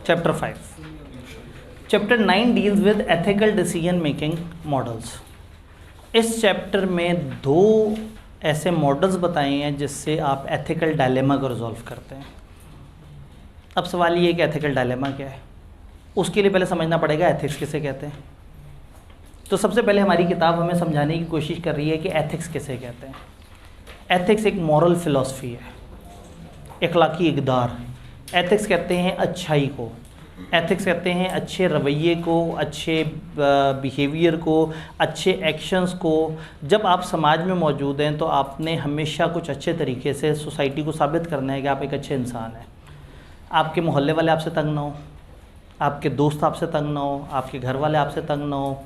Chapter 5। Chapter 9 deals with ethical decision making models. इस chapter में दो ऐसे मॉडल्स बताए हैं जिससे आप एथिकल डायलेमा को रिजॉल्व करते हैं। अब सवाल ये है कि एथिकल डायलेमा क्या है, उसके लिए पहले समझना पड़ेगा एथिक्स किसे कहते हैं। तो सबसे पहले हमारी किताब हमें समझाने की कोशिश कर रही है कि एथिक्स किसे कहते हैं। एथिक्स एक मॉरल फिलॉसफी है, अखलाकी इक़दार। एथिक्स कहते हैं अच्छाई को, एथिक्स कहते हैं अच्छे रवैये को, अच्छे बिहेवियर को, अच्छे एक्शंस को। जब आप समाज में मौजूद हैं तो आपने हमेशा कुछ अच्छे तरीके से सोसाइटी को साबित करना है कि आप एक अच्छे इंसान हैं। आपके मोहल्ले वाले आपसे तंग ना हो, आपके दोस्त आपसे तंग ना हो, आपके घर वाले आपसे तंग ना हो,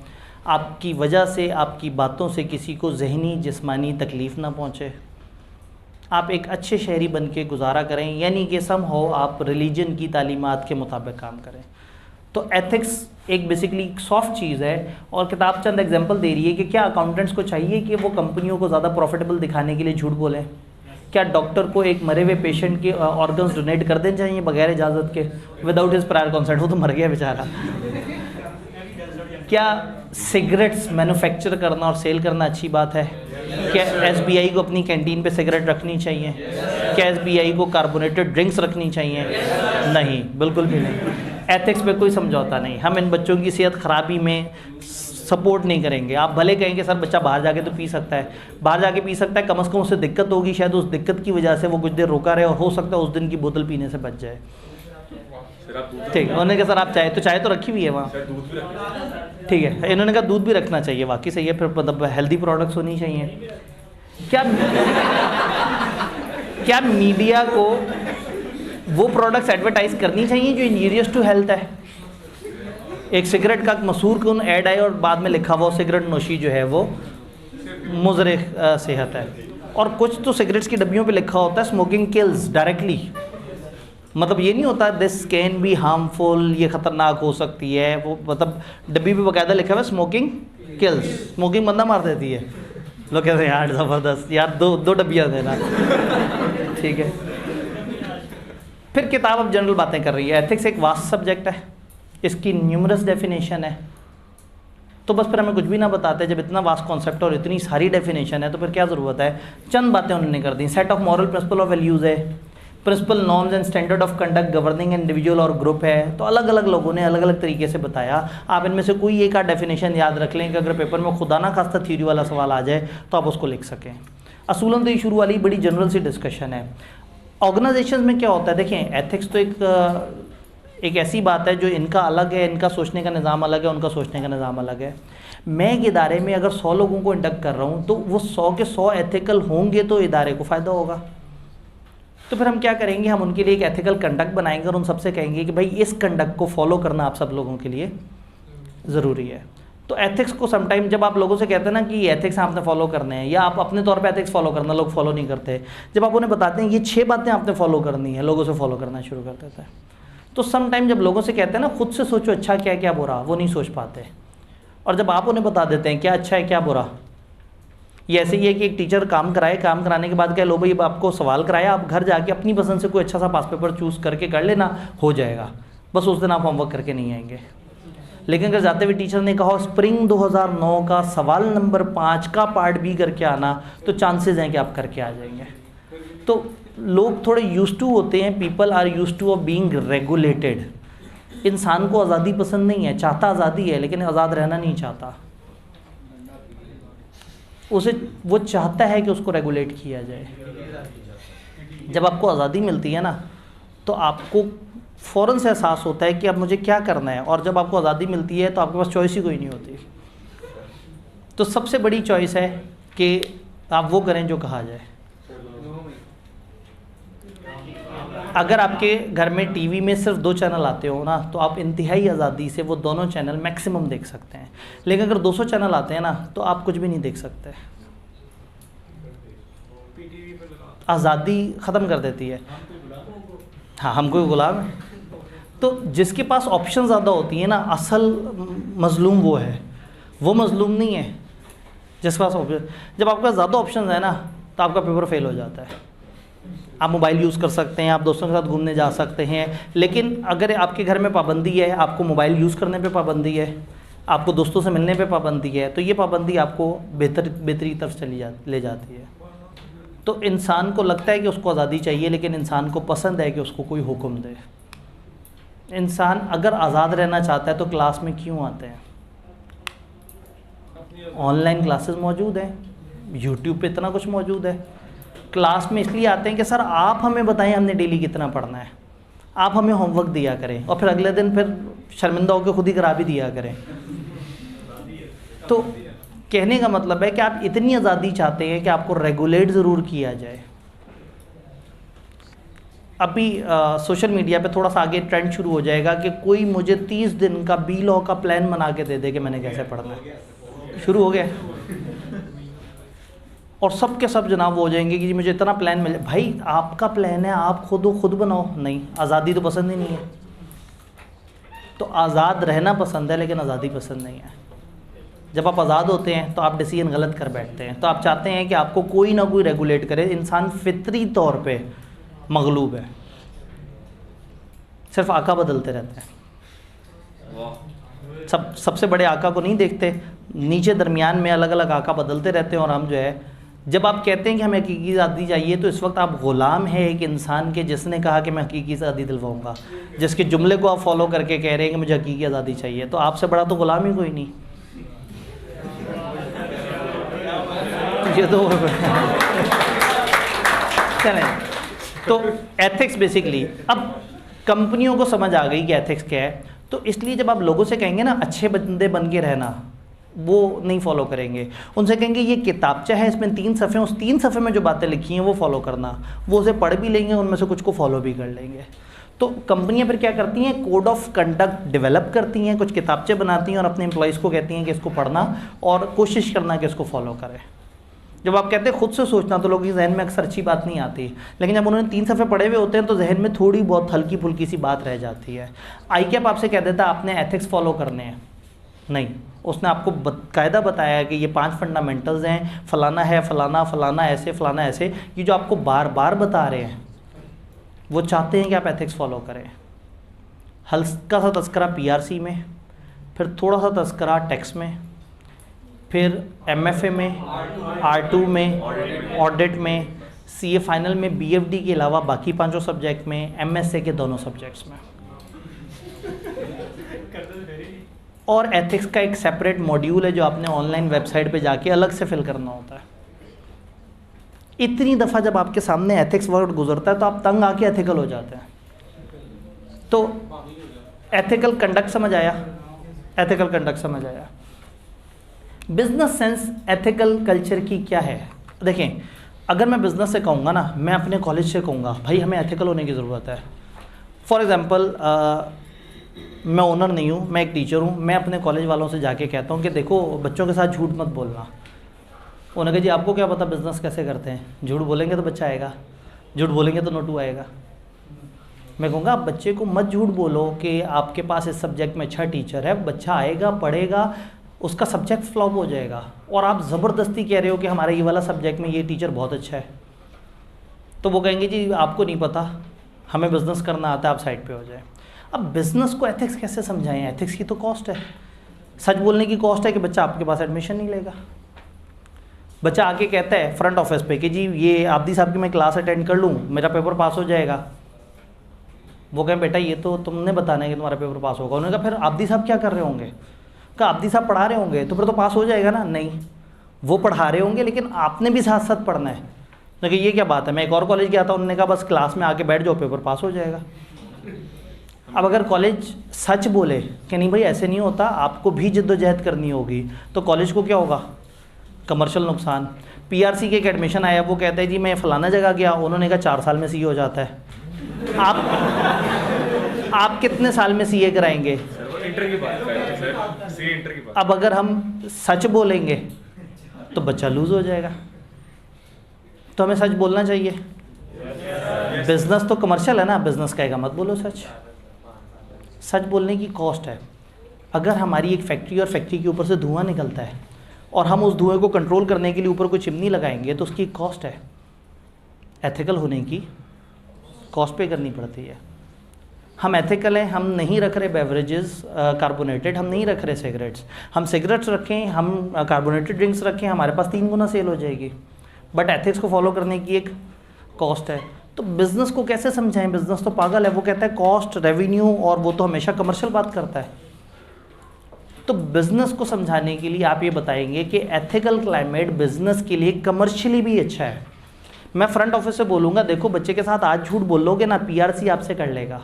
आपकी वजह से, आपकी बातों से किसी को ज़हनी जिस्मानी तकलीफ़ ना पहुँचे। आप एक अच्छे शहरी बन के गुजारा करें, यानी कि सम हो आप रिलीजन की तालीमात के मुताबिक काम करें। तो एथिक्स एक बेसिकली सॉफ्ट चीज़ है। और किताब चंद एग्जांपल दे रही है कि क्या अकाउंटेंट्स को चाहिए कि वो कंपनियों को ज़्यादा प्रॉफिटेबल दिखाने के लिए झूठ बोलें? क्या डॉक्टर को एक मरे हुए पेशेंट के ऑर्गन्स डोनेट कर देने चाहिए बगैर इजाज़त के, विदाउट हिज प्रायर कंसेंट? वो तो मर गया बेचारा। क्या सिगरेट्स मैन्युफैक्चर करना और सेल करना अच्छी बात है? क्या एसबीआई को अपनी कैंटीन पे सिगरेट रखनी चाहिए? क्या एसबीआई को कार्बोनेटेड ड्रिंक्स रखनी चाहिए? नहीं, बिल्कुल भी नहीं। एथिक्स पे कोई समझौता नहीं। हम इन बच्चों की सेहत ख़राबी में सपोर्ट नहीं करेंगे। आप भले कहेंगे सर बच्चा बाहर जाके तो पी सकता है, बाहर जाके पी सकता है, कम से कम उससे दिक्कत होगी, शायद उस दिक्कत की वजह से वो कुछ देर रोका रहे और हो सकता है उस दिन की बोतल पीने से बच जाए। ठीक है, उन्होंने कहा सर आप चाय तो रखी हुई है वहाँ, ठीक है। इन्होंने कहा दूध भी रखना चाहिए, वाकई सही है, फिर मतलब हेल्दी प्रोडक्ट्स होनी चाहिए। क्या मीडिया को वो प्रोडक्ट्स एडवर्टाइज करनी चाहिए जो इंजीरियस टू हेल्थ है? एक सिगरेट का मशहूर कौन ऐड आए और बाद में लिखा हुआ सिगरेट नोशी जो है वो मुज़र सेहत है। और कुछ तो सिगरेट्स की डब्बियों पे लिखा होता है स्मोकिंग किल्स डायरेक्टली। मतलब ये नहीं होता दिस कैन बी हार्मफुल, ये ख़तरनाक हो सकती है, वो मतलब डब्बी पे बाकायदा लिखा हुआ है स्मोकिंग किल्स, स्मोकिंग बंदा मार देती है। लोग कहते हैं यार ज़बरदस्त, यार दो डब्बियाँ देना, ठीक है। फिर किताब अब जनरल बातें कर रही है। एथिक्स एक वास्ट सब्जेक्ट है, इसकी न्यूमरस डेफिनेशन है। तो बस फिर हमें कुछ भी ना बताते, जब इतना वास्ट कॉन्सेप्ट और इतनी सारी डेफिनेशन है तो फिर क्या ज़रूरत है? चंद बातें उन्होंने कर दी। Set of moral principle of values है, principle norms and standard of conduct governing individual और ग्रुप है। तो अलग अलग लोगों ने अलग अलग तरीके से बताया। आप इनमें से कोई एक डेफिनेशन याद रख लें कि अगर पेपर में खुदा ना खास्ता थ्योरी वाला सवाल आ जाए तो आप उसको लिख सकें। असूलन तो ये शुरू वाली बड़ी जनरल सी डिस्कशन है। ऑर्गेनाइजेशन में क्या होता है, देखें एथिक्स तो एक ऐसी बात है जो इनका अलग है, इनका सोचने का निज़ाम अलग है, उनका सोचने का निज़ाम अलग है। मैं एक इदारे में अगर 100 लोगों को इंडक्ट कर रहा हूँ तो वो 100 के 100 एथिकल होंगे तो इदारे को फ़ायदा होगा। तो फिर हम क्या करेंगे, हम उनके लिए एक एथिकल कंडक्ट बनाएंगे और उन सबसे कहेंगे कि भाई इस कंडक्ट को फॉलो करना आप सब लोगों के लिए ज़रूरी है। तो एथिक्स को समटाइम जब आप लोगों से कहते हैं ना कि एथिक्स आपने फॉलो करने हैं या आप अपने तौर पे एथिक्स फॉलो करना, लोग फॉलो नहीं करते। जब आप उन्हें बताते हैं ये 6 बातें आपने फॉलो करनी है, लोगों से फॉलो करना शुरू कर देता है। तो समटाइम जब लोगों से कहते हैं ना खुद से सोचो अच्छा क्या क्या बुरा, वो नहीं सोच पाते। और जब आप उन्हें बता देते हैं क्या अच्छा है क्या बुरा, ये ऐसे ही है कि एक टीचर काम कराए, काम कराने के बाद क्या लो भाई आपको सवाल कराया, आप घर जाके अपनी पसंद से कोई अच्छा सा पास पेपर चूज़ करके कर लेना, हो जाएगा। बस उस दिन आप होमवर्क करके नहीं आएंगे। लेकिन अगर जाते हुए टीचर ने कहा स्प्रिंग 2009 का सवाल नंबर 5 का पार्ट भी करके आना, तो चांसेस हैं कि आप करके आ जाएंगे। तो लोग थोड़े यूज्ड टू होते हैं, people are used to of being regulated. इंसान को आज़ादी पसंद नहीं है, चाहता आज़ादी है लेकिन आज़ाद रहना नहीं चाहता। उसे वो चाहता है कि उसको रेगुलेट किया जाए। जब आपको आज़ादी मिलती है ना तो आपको फ़ौरन से एहसास होता है कि अब मुझे क्या करना है। और जब आपको आज़ादी मिलती है तो आपके पास चॉइस ही कोई नहीं होती। तो सबसे बड़ी चॉइस है कि आप वो करें जो कहा जाए। अगर आपके घर में टीवी में सिर्फ 2 चैनल आते हो ना तो आप इंतहाई आज़ादी से वो दोनों चैनल मैक्सिमम देख सकते हैं। लेकिन अगर 200 चैनल आते हैं ना तो आप कुछ भी नहीं देख सकते। आज़ादी ख़त्म कर देती है। हाँ, हम कोई गुलाम है। तो जिसके पास ऑप्शन ज़्यादा होती है ना, असल मज़लूम वो है, वो मज़लूम नहीं है जिसके पास ऑप्शन। जब आपके पास ज़्यादा ऑप्शन है ना तो आपका पेपर फेल हो जाता है। आप मोबाइल यूज़ कर सकते हैं, आप दोस्तों के साथ घूमने जा सकते हैं, लेकिन अगर आपके घर में पाबंदी है, आपको मोबाइल यूज़ करने पे पाबंदी है, आपको दोस्तों से मिलने पे पाबंदी है, तो ये पाबंदी आपको बेहतरी तरफ ले जाती है। तो इंसान को लगता है कि उसको आज़ादी चाहिए, लेकिन इंसान को पसंद है कि उसको कोई हुक्म दे। इंसान अगर आज़ाद रहना चाहता है तो क्लास में क्यों आते हैं? ऑनलाइन क्लासेस मौजूद हैं, यूट्यूब पे इतना कुछ मौजूद है। क्लास में इसलिए आते हैं कि सर आप हमें बताएं हमने डेली कितना पढ़ना है, आप हमें होमवर्क दिया करें, और फिर अगले दिन फिर शर्मिंदा होकर खुद ही करा भी दिया करें। तो कहने का मतलब है कि आप इतनी आज़ादी चाहते हैं कि आपको रेगुलेट ज़रूर किया जाए। अभी सोशल मीडिया पे थोड़ा सा आगे ट्रेंड शुरू हो जाएगा कि कोई मुझे 30 दिन का बी लॉ का प्लान बना के दे दे कि मैंने कैसे पढ़ना है। शुरू हो गया, और सब के सब जनाब हो जाएंगे कि जी मुझे इतना प्लान मिले। भाई आपका प्लान है, आप खुद बनाओ। नहीं, आज़ादी तो पसंद ही नहीं है। तो आज़ाद रहना पसंद है, लेकिन आज़ादी पसंद नहीं है। जब आप आज़ाद होते हैं तो आप डिसीजन गलत कर बैठते हैं। तो आप चाहते हैं कि आपको कोई ना कोई रेगुलेट करे। इंसान फितरी तौर पे मगलूब है, सिर्फ आका बदलते रहते हैं। सबसे बड़े आका को नहीं देखते, नीचे दरमियान में अलग अलग आका बदलते रहते हैं। और हम जो है, जब आप कहते हैं कि हमें हकीकी आज़ादी चाहिए, तो इस वक्त आप ग़ुलाम हैं एक इंसान के जिसने कहा कि मैं हकीकी आज़ादी दिलवाऊंगा, जिसके जुमले को आप फॉलो करके कह रहे हैं कि मुझे हकीकी आज़ादी चाहिए। तो आपसे बड़ा तो ग़ुलाम ही कोई नहीं। ये तो चलें। तो एथिक्स बेसिकली, अब कंपनियों को समझ आ गई कि एथिक्स क्या है, तो इसलिए जब आप लोगों से कहेंगे ना अच्छे बंदे बन के रहना, वो नहीं फॉलो करेंगे। उनसे कहेंगे ये किताबचा है, इसमें 3 सफ़े, उस 3 सफ़े में जो बातें लिखी हैं वो फॉलो करना, वो उसे पढ़ भी लेंगे, उनमें से कुछ को फॉलो भी कर लेंगे। तो कंपनियां फिर क्या करती हैं, कोड ऑफ कंडक्ट डेवलप करती हैं, कुछ किताबचे बनाती हैं और अपने एम्प्लॉइज़ को कहती हैं कि इसको पढ़ना और कोशिश करना कि इसको फॉलो करें। जब आप कहते हैं खुद से सोचना, तो लोगों के जहन में अक्सर अच्छी बात नहीं आती, लेकिन जब उन्होंने 3 सफ़े पढ़े हुए होते हैं तो जहन में थोड़ी बहुत हल्की फुल्की सी बात रह जाती है। ICAP आपसे कह देता है आपने एथिक्स फॉलो करने हैं, नहीं, उसने आपको कायदा बताया कि ये 5 फंडामेंटल्स हैं, फलाना है, फलाना फलाना ऐसे, फलाना ऐसे। ये जो आपको बार बार बता रहे हैं, वो चाहते हैं कि आप एथिक्स फॉलो करें। हल्का सा तस्करा PRC में, फिर थोड़ा सा तस्करा टैक्स में, फिर MFA में, R2 में, ऑडिट में, CA फाइनल में, BFD के अलावा बाकी 5 सब्जेक्ट में, MSA के दोनों सब्जेक्ट्स में। और एथिक्स का एक सेपरेट मॉड्यूल है जो आपने ऑनलाइन वेबसाइट पे जाके अलग से फिल करना होता है। इतनी दफ़ा जब आपके सामने एथिक्स वर्ड गुजरता है तो आप तंग आके एथिकल हो जाते हैं। तो एथिकल कंडक्ट समझ आया, एथिकल कंडक्ट समझ आया। बिजनेस सेंस एथिकल कल्चर की क्या है? देखें, अगर मैं बिज़नेस से कहूँगा ना, मैं अपने कॉलेज से कहूँगा भाई हमें एथिकल होने की ज़रूरत है। फॉर एग्ज़ाम्पल मैं ओनर नहीं हूँ, मैं एक टीचर हूँ, मैं अपने कॉलेज वालों से जाके कहता हूँ कि देखो बच्चों के साथ झूठ मत बोलना। उन्होंने कहा जी आपको क्या पता बिज़नेस कैसे करते हैं, झूठ बोलेंगे तो बच्चा आएगा, झूठ बोलेंगे तो नोटू आएगा। मैं कहूँगा आप बच्चे को मत झूठ बोलो कि आपके पास इस सब्जेक्ट में अच्छा टीचर है, बच्चा आएगा पढ़ेगा, उसका सब्जेक्ट फ्लॉप हो जाएगा, और आप ज़बरदस्ती कह रहे हो कि हमारे ये वाला सब्जेक्ट में ये टीचर बहुत अच्छा है। तो वो कहेंगे जी आपको नहीं पता, हमें बिज़नेस करना आता है, आप साइड पे हो जाए। अब बिज़नेस को एथिक्स कैसे समझाएं? एथिक्स की तो कॉस्ट है। सच बोलने की कॉस्ट है कि बच्चा आपके पास एडमिशन नहीं लेगा। बच्चा आके कहता है फ्रंट ऑफिस पे कि जी ये आब्दी साहब की मैं क्लास अटेंड कर लूँ, मेरा पेपर पास हो जाएगा। वो कहें बेटा ये तो तुमने बताना है कि तुम्हारा पेपर पास होगा। उन्होंने कहा फिर आब्दी साहब क्या कर रहे होंगे? कहा आब्दी साहब पढ़ा रहे होंगे तो फिर तो पास हो जाएगा ना। नहीं, वो पढ़ा रहे होंगे लेकिन आपने भी साथ साथ पढ़ना है। लेकिन ये क्या बात है, मैं एक और कॉलेज गया था, उन्होंने कहा बस क्लास में आके बैठ जाओ, पेपर पास हो जाएगा। अब अगर कॉलेज सच बोले कि नहीं भाई ऐसे नहीं होता, आपको भी जिद्दोजहद करनी होगी, तो कॉलेज को क्या होगा? कमर्शियल नुकसान। PRC के एक एडमिशन आया, वो कहता है जी मैं फ़लाना जगह गया, उन्होंने कहा 4 साल में CA हो जाता है। आप कितने साल में CA कराएंगे? इंटर की बात है सर, CA इंटर की बात। अब अगर हम सच बोलेंगे तो बच्चा लूज़ हो जाएगा। तो हमें सच बोलना चाहिए। बिज़नेस तो कमर्शियल है ना, बिज़नेस कहेगा मत बोलो सच। सच बोलने की कॉस्ट है। अगर हमारी एक फैक्ट्री और फैक्ट्री के ऊपर से धुआं निकलता है और हम उस धुएं को कंट्रोल करने के लिए ऊपर कोई चिमनी लगाएंगे तो उसकी कॉस्ट है। एथिकल होने की कॉस्ट पे करनी पड़ती है। हम एथिकल हैं, हम नहीं रख रहे बेवरेजेस कार्बोनेटेड, हम नहीं रख रहे सिगरेट्स। हम सिगरेट्स रखें, हम कार्बोनेटेड ड्रिंक्स रखें, हमारे पास 3 गुना सेल हो जाएगी, बट एथिक्स को फॉलो करने की एक कॉस्ट है। तो बिज़नेस को कैसे समझाएं? बिज़नेस तो पागल है, वो कहता है कॉस्ट, रेवेन्यू, और वो तो हमेशा कमर्शियल बात करता है। तो बिज़नेस को समझाने के लिए आप ये बताएंगे कि एथिकल क्लाइमेट बिज़नेस के लिए कमर्शियली भी अच्छा है। मैं फ्रंट ऑफिस से बोलूँगा, देखो बच्चे के साथ आज झूठ बोलोगे ना, पीआरसी आपसे कर लेगा,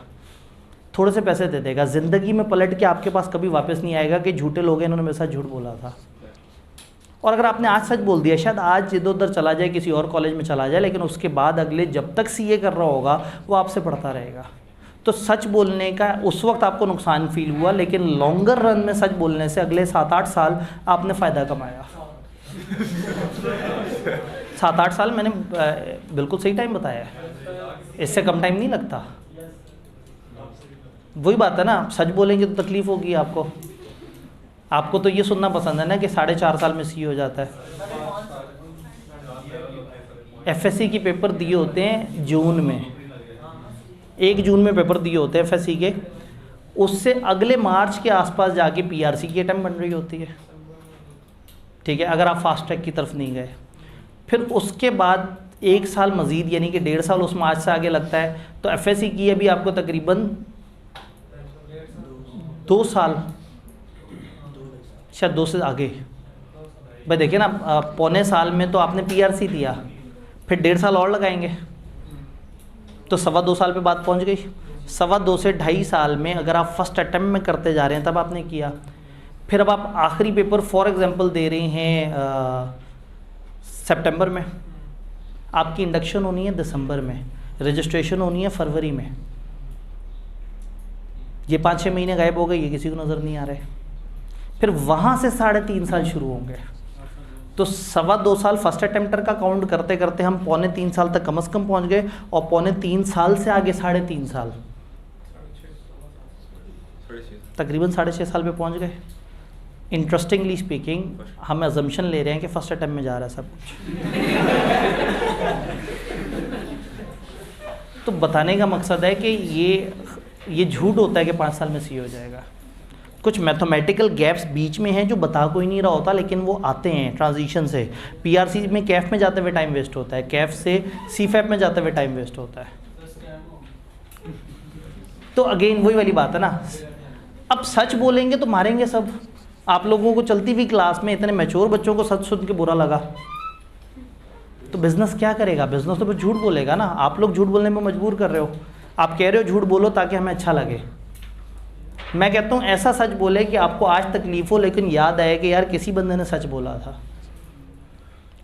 थोड़े से पैसे दे देगा, ज़िंदगी में पलट के आपके पास कभी वापस नहीं आएगा कि झूठे लोग हैं, इन्होंने मेरे साथ झूठ बोला था। और अगर आपने आज सच बोल दिया, शायद आज इधर उधर चला जाए, किसी और कॉलेज में चला जाए, लेकिन उसके बाद अगले जब तक सीए कर रहा होगा वो आपसे पढ़ता रहेगा। तो सच बोलने का उस वक्त आपको नुकसान फील हुआ, लेकिन लॉन्गर रन में सच बोलने से अगले 7-8 साल आपने फ़ायदा कमाया। 7-8 साल मैंने बिल्कुल सही टाइम बताया है, इससे कम टाइम नहीं लगता। वही बात है ना, सच बोलेंगे तो तकलीफ़ होगी आपको। आपको तो ये सुनना पसंद है ना कि 4.5 साल में सी हो जाता है। एफएससी के पेपर दिए होते हैं जून में, 1 जून में पेपर दिए होते हैं एफएससी के, उससे अगले मार्च के आसपास जाके पीआरसी की अटेम्प्ट बन रही होती है, ठीक है, अगर आप फास्ट ट्रैक की तरफ नहीं गए। फिर उसके बाद 1 साल मज़ीद, यानी कि 1.5 साल उस मार्च से आगे लगता है। तो एफएससी की अभी आपको तकरीबन 2 साल, शायद 2 से आगे। भाई देखिए ना, पौने साल में तो आपने पीआरसी दिया, फिर 1.5 साल और लगाएंगे, तो 2.25 साल पे बात पहुंच गई। 2.25 से 2.5 साल में अगर आप फर्स्ट अटेम्प्ट में करते जा रहे हैं तब आपने किया, फिर अब आप आखिरी पेपर फॉर एग्जांपल दे रहे हैं सितंबर में, आपकी इंडक्शन होनी है दिसंबर में, रजिस्ट्रेशन होनी है फरवरी में। ये 5-6 महीने गायब हो गए, ये किसी को नज़र नहीं आ रहे। फिर वहाँ से 3.5 साल शुरू होंगे, तो 2.25 साल फर्स्ट अटेम्प्टर का काउंट करते करते हम 3.25 साल तक कम से कम पहुँच गए, और 3.25 साल से आगे 3.5 साल, तकरीबन 6.5 साल पे पहुँच गए। इंटरेस्टिंगली स्पीकिंग, हम अजम्पशन ले रहे हैं कि फर्स्ट अटेम्प्ट में जा रहा है सब कुछ। तो बताने का मकसद है कि ये झूठ होता है कि 5 साल में सी हो जाएगा। कुछ मैथमेटिकल गैप्स बीच में हैं जो बता कोई नहीं रहा होता, लेकिन वो आते हैं ट्रांजिशन से। पीआरसी में कैफ में जाते हुए टाइम वेस्ट होता है, कैफ से सीफैप में जाते हुए टाइम वेस्ट होता है। तो अगेन वही वाली बात है ना, अब सच बोलेंगे तो मारेंगे सब। आप लोगों को चलती हुई क्लास में इतने मैच्योर बच्चों को सच सुन के बुरा लगा, तो बिजनेस क्या करेगा? बिजनेस तो फिर झूठ बोलेगा ना। आप लोग झूठ बोलने में मजबूर कर रहे हो, आप कह रहे हो झूठ बोलो ताकि हमें अच्छा लगे। मैं कहता हूँ ऐसा सच बोले कि आपको आज तकलीफ हो, लेकिन याद आए कि यार किसी बंदे ने सच बोला था,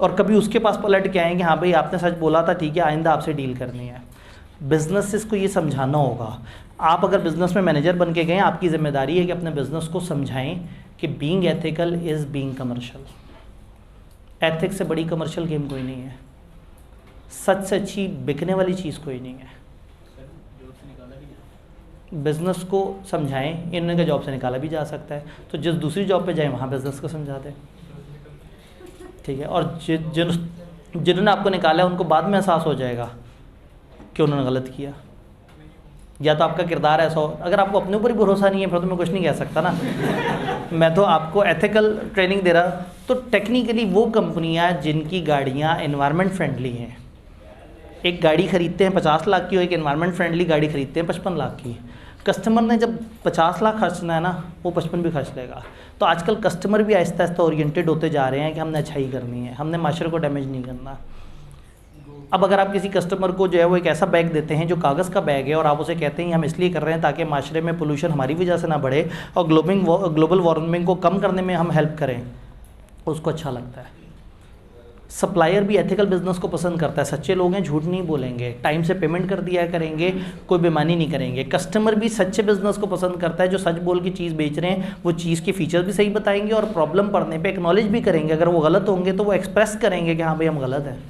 और कभी उसके पास पलट के आएंगे, हाँ भाई आपने सच बोला था, ठीक है आइंदा आपसे डील करनी है। बिजनेस को ये समझाना होगा। आप अगर बिजनेस में मैनेजर बन के गए, आपकी जिम्मेदारी है कि अपने बिजनेस को समझाएं कि being ethical is being commercial. Ethics से बड़ी कमर्शियल गेम कोई नहीं है, सच से अच्छी बिकने वाली चीज़ कोई नहीं है। बिज़नेस को समझाएं, इन्होंने का जॉब से निकाला भी जा सकता है, तो जिस दूसरी जॉब पे जाए वहाँ बिज़नेस को समझा दें, ठीक है। और जिन्होंने आपको निकाला है उनको बाद में एहसास हो जाएगा कि उन्होंने गलत किया, या तो आपका किरदार ऐसा हो। अगर आपको अपने ऊपर ही भरोसा नहीं है फिर तो मैं कुछ नहीं कह सकता ना। मैं तो आपको एथिकल ट्रेनिंग दे रहा। तो टेक्निकली वो कंपनियां जिनकी गाड़ियां एनवायरनमेंट फ्रेंडली हैं, एक गाड़ी खरीदते हैं 50 लाख की, और एक एनवायरनमेंट फ्रेंडली गाड़ी खरीदते हैं 55 लाख की। कस्टमर ने जब 50 लाख खर्चना है ना, वो 55 भी खर्च लेगा। तो आजकल कस्टमर भी आहिस्ता आहिस्ता ओरिएंटेड होते जा रहे हैं कि हमने अच्छाई करनी है, हमने माशरे को डैमेज नहीं करना। अब अगर आप किसी कस्टमर को जो है वो एक ऐसा बैग देते हैं जो कागज़ का बैग है, और आप उसे कहते हैं हम इसलिए कर रहे हैं ताकि माशरे में पोल्यूशन हमारी वजह से ना बढ़े और ग्लोबल वार्मिंग को कम करने में हम हेल्प करें, उसको अच्छा लगता है। सप्लायर भी एथिकल बिजनेस को पसंद करता है, सच्चे लोग हैं, झूठ नहीं बोलेंगे, टाइम से पेमेंट कर दिया करेंगे, कोई बेईमानी नहीं करेंगे। कस्टमर भी सच्चे बिजनेस को पसंद करता है, जो सच बोल की चीज़ बेच रहे हैं वो चीज़ के फीचर्स भी सही बताएंगे, और प्रॉब्लम पड़ने पे एक्नॉलेज भी करेंगे। अगर वो गलत होंगे तो वो एक्सप्रेस करेंगे कि हाँ भाई हम गलत हैं।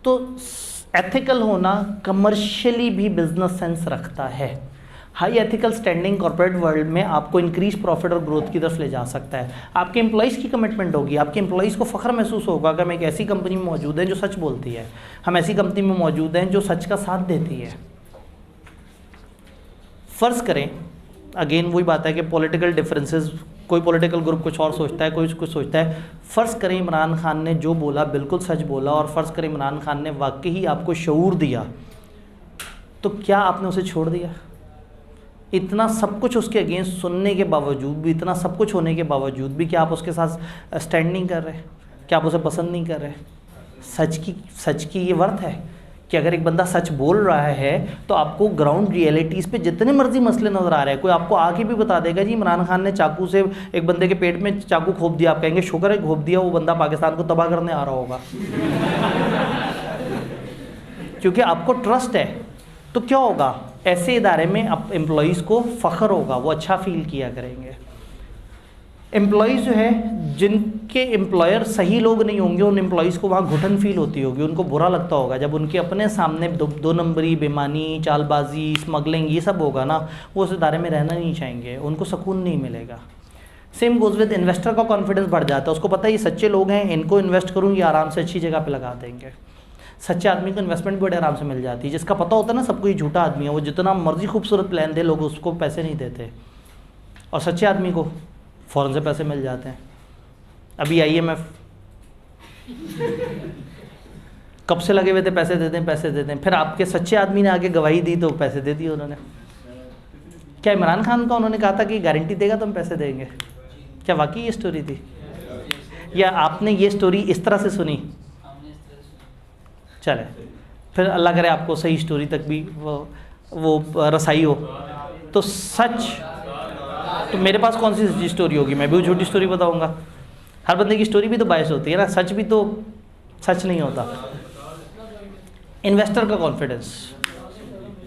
तो एथिकल होना कमर्शियली भी बिजनेस सेंस रखता है। High ethical standing corporate world में आपको इंक्रीज प्रॉफिट और ग्रोथ की तरफ ले जा सकता है। आपके एम्प्लॉइज़ की कमिटमेंट होगी, आपके एम्प्लॉइज़ को फ़ख्र महसूस होगा कि हम एक ऐसी कंपनी में मौजूद हैं जो सच बोलती है, हम ऐसी कंपनी में मौजूद हैं जो सच का साथ देती है। फ़र्ज़ करें, अगेन वही बात है कि पॉलिटिकल डिफरेंसेस, कोई पॉलिटिकल ग्रुप कुछ और सोचता है, कोई कुछ सोचता है। फ़र्ज़ करें इमरान खान ने जो बोला बिल्कुल सच बोला, और फ़र्ज़ करें इमरान खान ने वाकई ही आपको शऊर दिया, तो क्या आपने उसे छोड़ दिया? इतना सब कुछ उसके अगेंस्ट सुनने के बावजूद भी, इतना सब कुछ होने के बावजूद भी, क्या आप उसके साथ स्टैंड नहीं कर रहे? क्या आप उसे पसंद नहीं कर रहे? सच की ये वर्थ है कि अगर एक बंदा सच बोल रहा है तो आपको ग्राउंड रियलिटीज़ पे जितने मर्जी मसले नज़र आ रहे हैं, कोई आपको आके भी बता देगा जी इमरान खान ने चाकू से एक बंदे के पेट में चाकू घोंप दिया, आप कहेंगे शुक्र है घोंप दिया, वो बंदा पाकिस्तान को तबाह करने आ रहा होगा। क्योंकि आपको ट्रस्ट है। तो क्या होगा, ऐसे इदारे में अब एम्प्लॉइज़ को फ़ख्र होगा, वो अच्छा फील किया करेंगे। एम्प्लॉइज़ जो है, जिनके एम्प्लॉयर सही लोग नहीं होंगे, उन एम्प्लॉइज़ को वहाँ घुटन फील होती होगी, उनको बुरा लगता होगा जब उनके अपने सामने दो नंबरी, बेईमानी, चालबाजी, स्मगलिंग ये सब होगा ना, वो उस इदारे में रहना नहीं चाहेंगे, उनको सुकून नहीं मिलेगा। सेम गोज़ विद इन्वेस्टर का कॉन्फिडेंस बढ़ जाता है, उसको पता है ये सच्चे लोग हैं, इनको इन्वेस्ट करूँ ये आराम से अच्छी जगह पर लगा देंगे। सच्चे आदमी को इन्वेस्टमेंट भी बड़े आराम से मिल जाती है। जिसका पता होता है ना सबको ये झूठा आदमी है, वो जितना मर्जी खूबसूरत प्लान दे, लोग उसको पैसे नहीं देते, और सच्चे आदमी को फ़ौरन से पैसे मिल जाते हैं। अभी IMF कब से लगे हुए थे, पैसे देते हैं पैसे देते हैं, फिर आपके सच्चे आदमी ने आगे गवाही दी तो पैसे दे दिए उन्होंने। क्या इमरान खान का उन्होंने कहा था कि गारंटी देगा तो हम पैसे देंगे? क्या वाकई ये स्टोरी थी, या आपने ये स्टोरी इस तरह से सुनी? चले, फिर अल्लाह करे आपको सही स्टोरी तक भी वो रसाई हो। तो सच, तो मेरे पास कौन सी सच्ची स्टोरी होगी? मैं भी झूठी स्टोरी बताऊंगा। हर बंदे की स्टोरी भी तो बायस होती है ना, सच भी तो सच नहीं होता। इन्वेस्टर का कॉन्फिडेंस,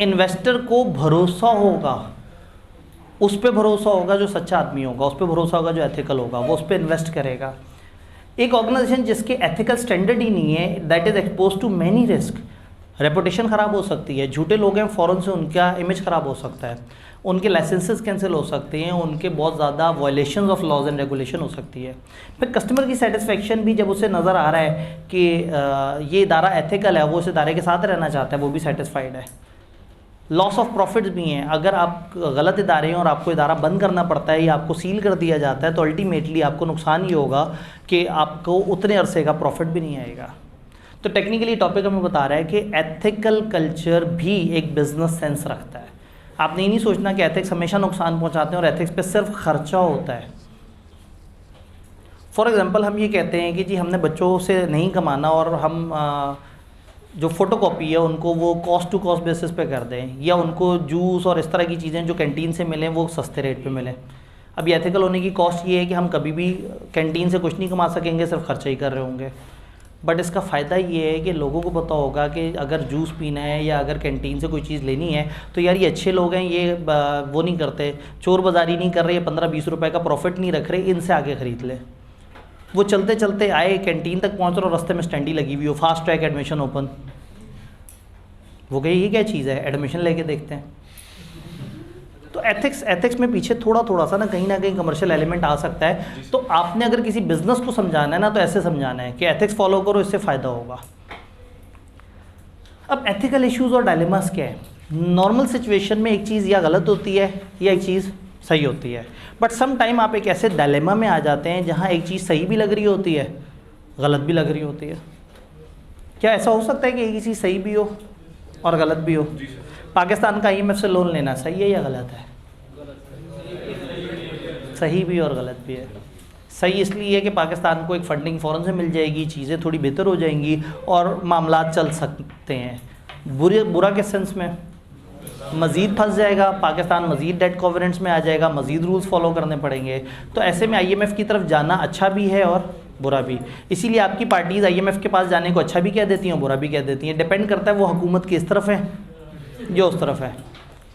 इन्वेस्टर को भरोसा होगा, उस पर भरोसा होगा जो सच्चा आदमी होगा, उस पर भरोसा होगा जो एथिकल होगा, वो उस पर इन्वेस्ट करेगा। एक ऑर्गेनाइजेशन जिसके एथिकल स्टैंडर्ड ही नहीं है, that is expose to many risk. Reputation ख़राब हो सकती है, झूठे लोग हैं फ़ौरन से उनका इमेज ख़राब हो सकता है, उनके लाइसेंसेस कैंसिल हो सकते हैं, उनके बहुत ज़्यादा violations of laws and regulation हो सकती है। फिर कस्टमर की सेटिस्फेक्शन भी, जब उसे नज़र आ रहा है कि ये इदारा एथिकल है, वो उस इदारे के साथ रहना चाहता है, वो भी सेटिस्फाइड है। लॉस ऑफ प्रॉफिट्स भी हैं, अगर आप गलत इदारे हैं और आपको इदारा बंद करना पड़ता है या आपको सील कर दिया जाता है, तो अल्टीमेटली आपको नुकसान ये होगा कि आपको उतने अरसे का प्रॉफिट भी नहीं आएगा। तो टेक्निकली टॉपिक हमें बता रहा है कि एथिकल कल्चर भी एक बिजनेस सेंस रखता है। आपने ये नहीं सोचना कि एथिक्स हमेशा नुकसान पहुंचाते हैं और एथिक्स पे सिर्फ खर्चा होता है। फॉर एग्जांपल, हम ये कहते हैं कि जी हमने बच्चों से नहीं कमाना और हम जो फ़ोटोकॉपी है उनको वो कॉस्ट टू कॉस्ट बेसिस पे कर दें, या उनको जूस और इस तरह की चीज़ें जो कैंटीन से मिलें वो सस्ते रेट पे मिलें। अब ये एथिकल होने की कॉस्ट ये है कि हम कभी भी कैंटीन से कुछ नहीं कमा सकेंगे, सिर्फ खर्चा ही कर रहे होंगे। बट इसका फ़ायदा ये है कि लोगों को पता होगा कि अगर जूस पीना है या अगर कैंटीन से कोई चीज़ लेनी है तो यार ये अच्छे लोग हैं, ये वो नहीं करते, चोर बाज़ारी नहीं कर रहे, 15-20 रुपए का प्रॉफिट नहीं रख रहे, इनसे आगे ख़रीद ले। वो चलते चलते आए, कैंटीन तक पहुँच रहे और रास्ते में स्टैंडी लगी हुई हो, फास्ट ट्रैक एडमिशन ओपन। वो कहे ये क्या चीज़ है, एडमिशन लेके देखते हैं। तो एथिक्स में पीछे थोड़ा सा ना कहीं कमर्शियल एलिमेंट आ सकता है। तो आपने अगर किसी बिजनेस को समझाना है ना, तो ऐसे समझाना है कि एथिक्स फॉलो करो, इससे फ़ायदा होगा। अब एथिकल इश्यूज़ और डायलेमास क्या है? नॉर्मल सिचुएशन में एक चीज़ या गलत होती है या एक चीज़ सही होती है, बट सम टाइम आप एक ऐसे डायलेमा में आ जाते हैं जहाँ एक चीज़ सही भी लग रही होती है, गलत भी लग रही होती है। क्या ऐसा हो सकता है कि एक चीज़ सही भी हो और गलत भी हो? पाकिस्तान का IMF से लोन लेना सही है या गलत है? सही भी और गलत भी है। सही इसलिए है कि पाकिस्तान को एक फंडिंग फ़ौरन से मिल जाएगी, चीज़ें थोड़ी बेहतर हो जाएंगी और मामलात चल सकते हैं। बुरा के सेंस में मज़ीद फंस जाएगा पाकिस्तान, मज़ीद डेट कॉवेनेंट्स में आ जाएगा, मज़ीद रूल्स फॉलो करने पड़ेंगे। तो ऐसे में IMF की तरफ जाना अच्छा भी है और बुरा भी। इसीलिए आपकी पार्टीज़ IMF के पास जाने को अच्छा भी कह देती हैं, बुरा भी कह देती हैं। डिपेंड करता है वो हुकूमत किस तरफ है, जो उस तरफ है।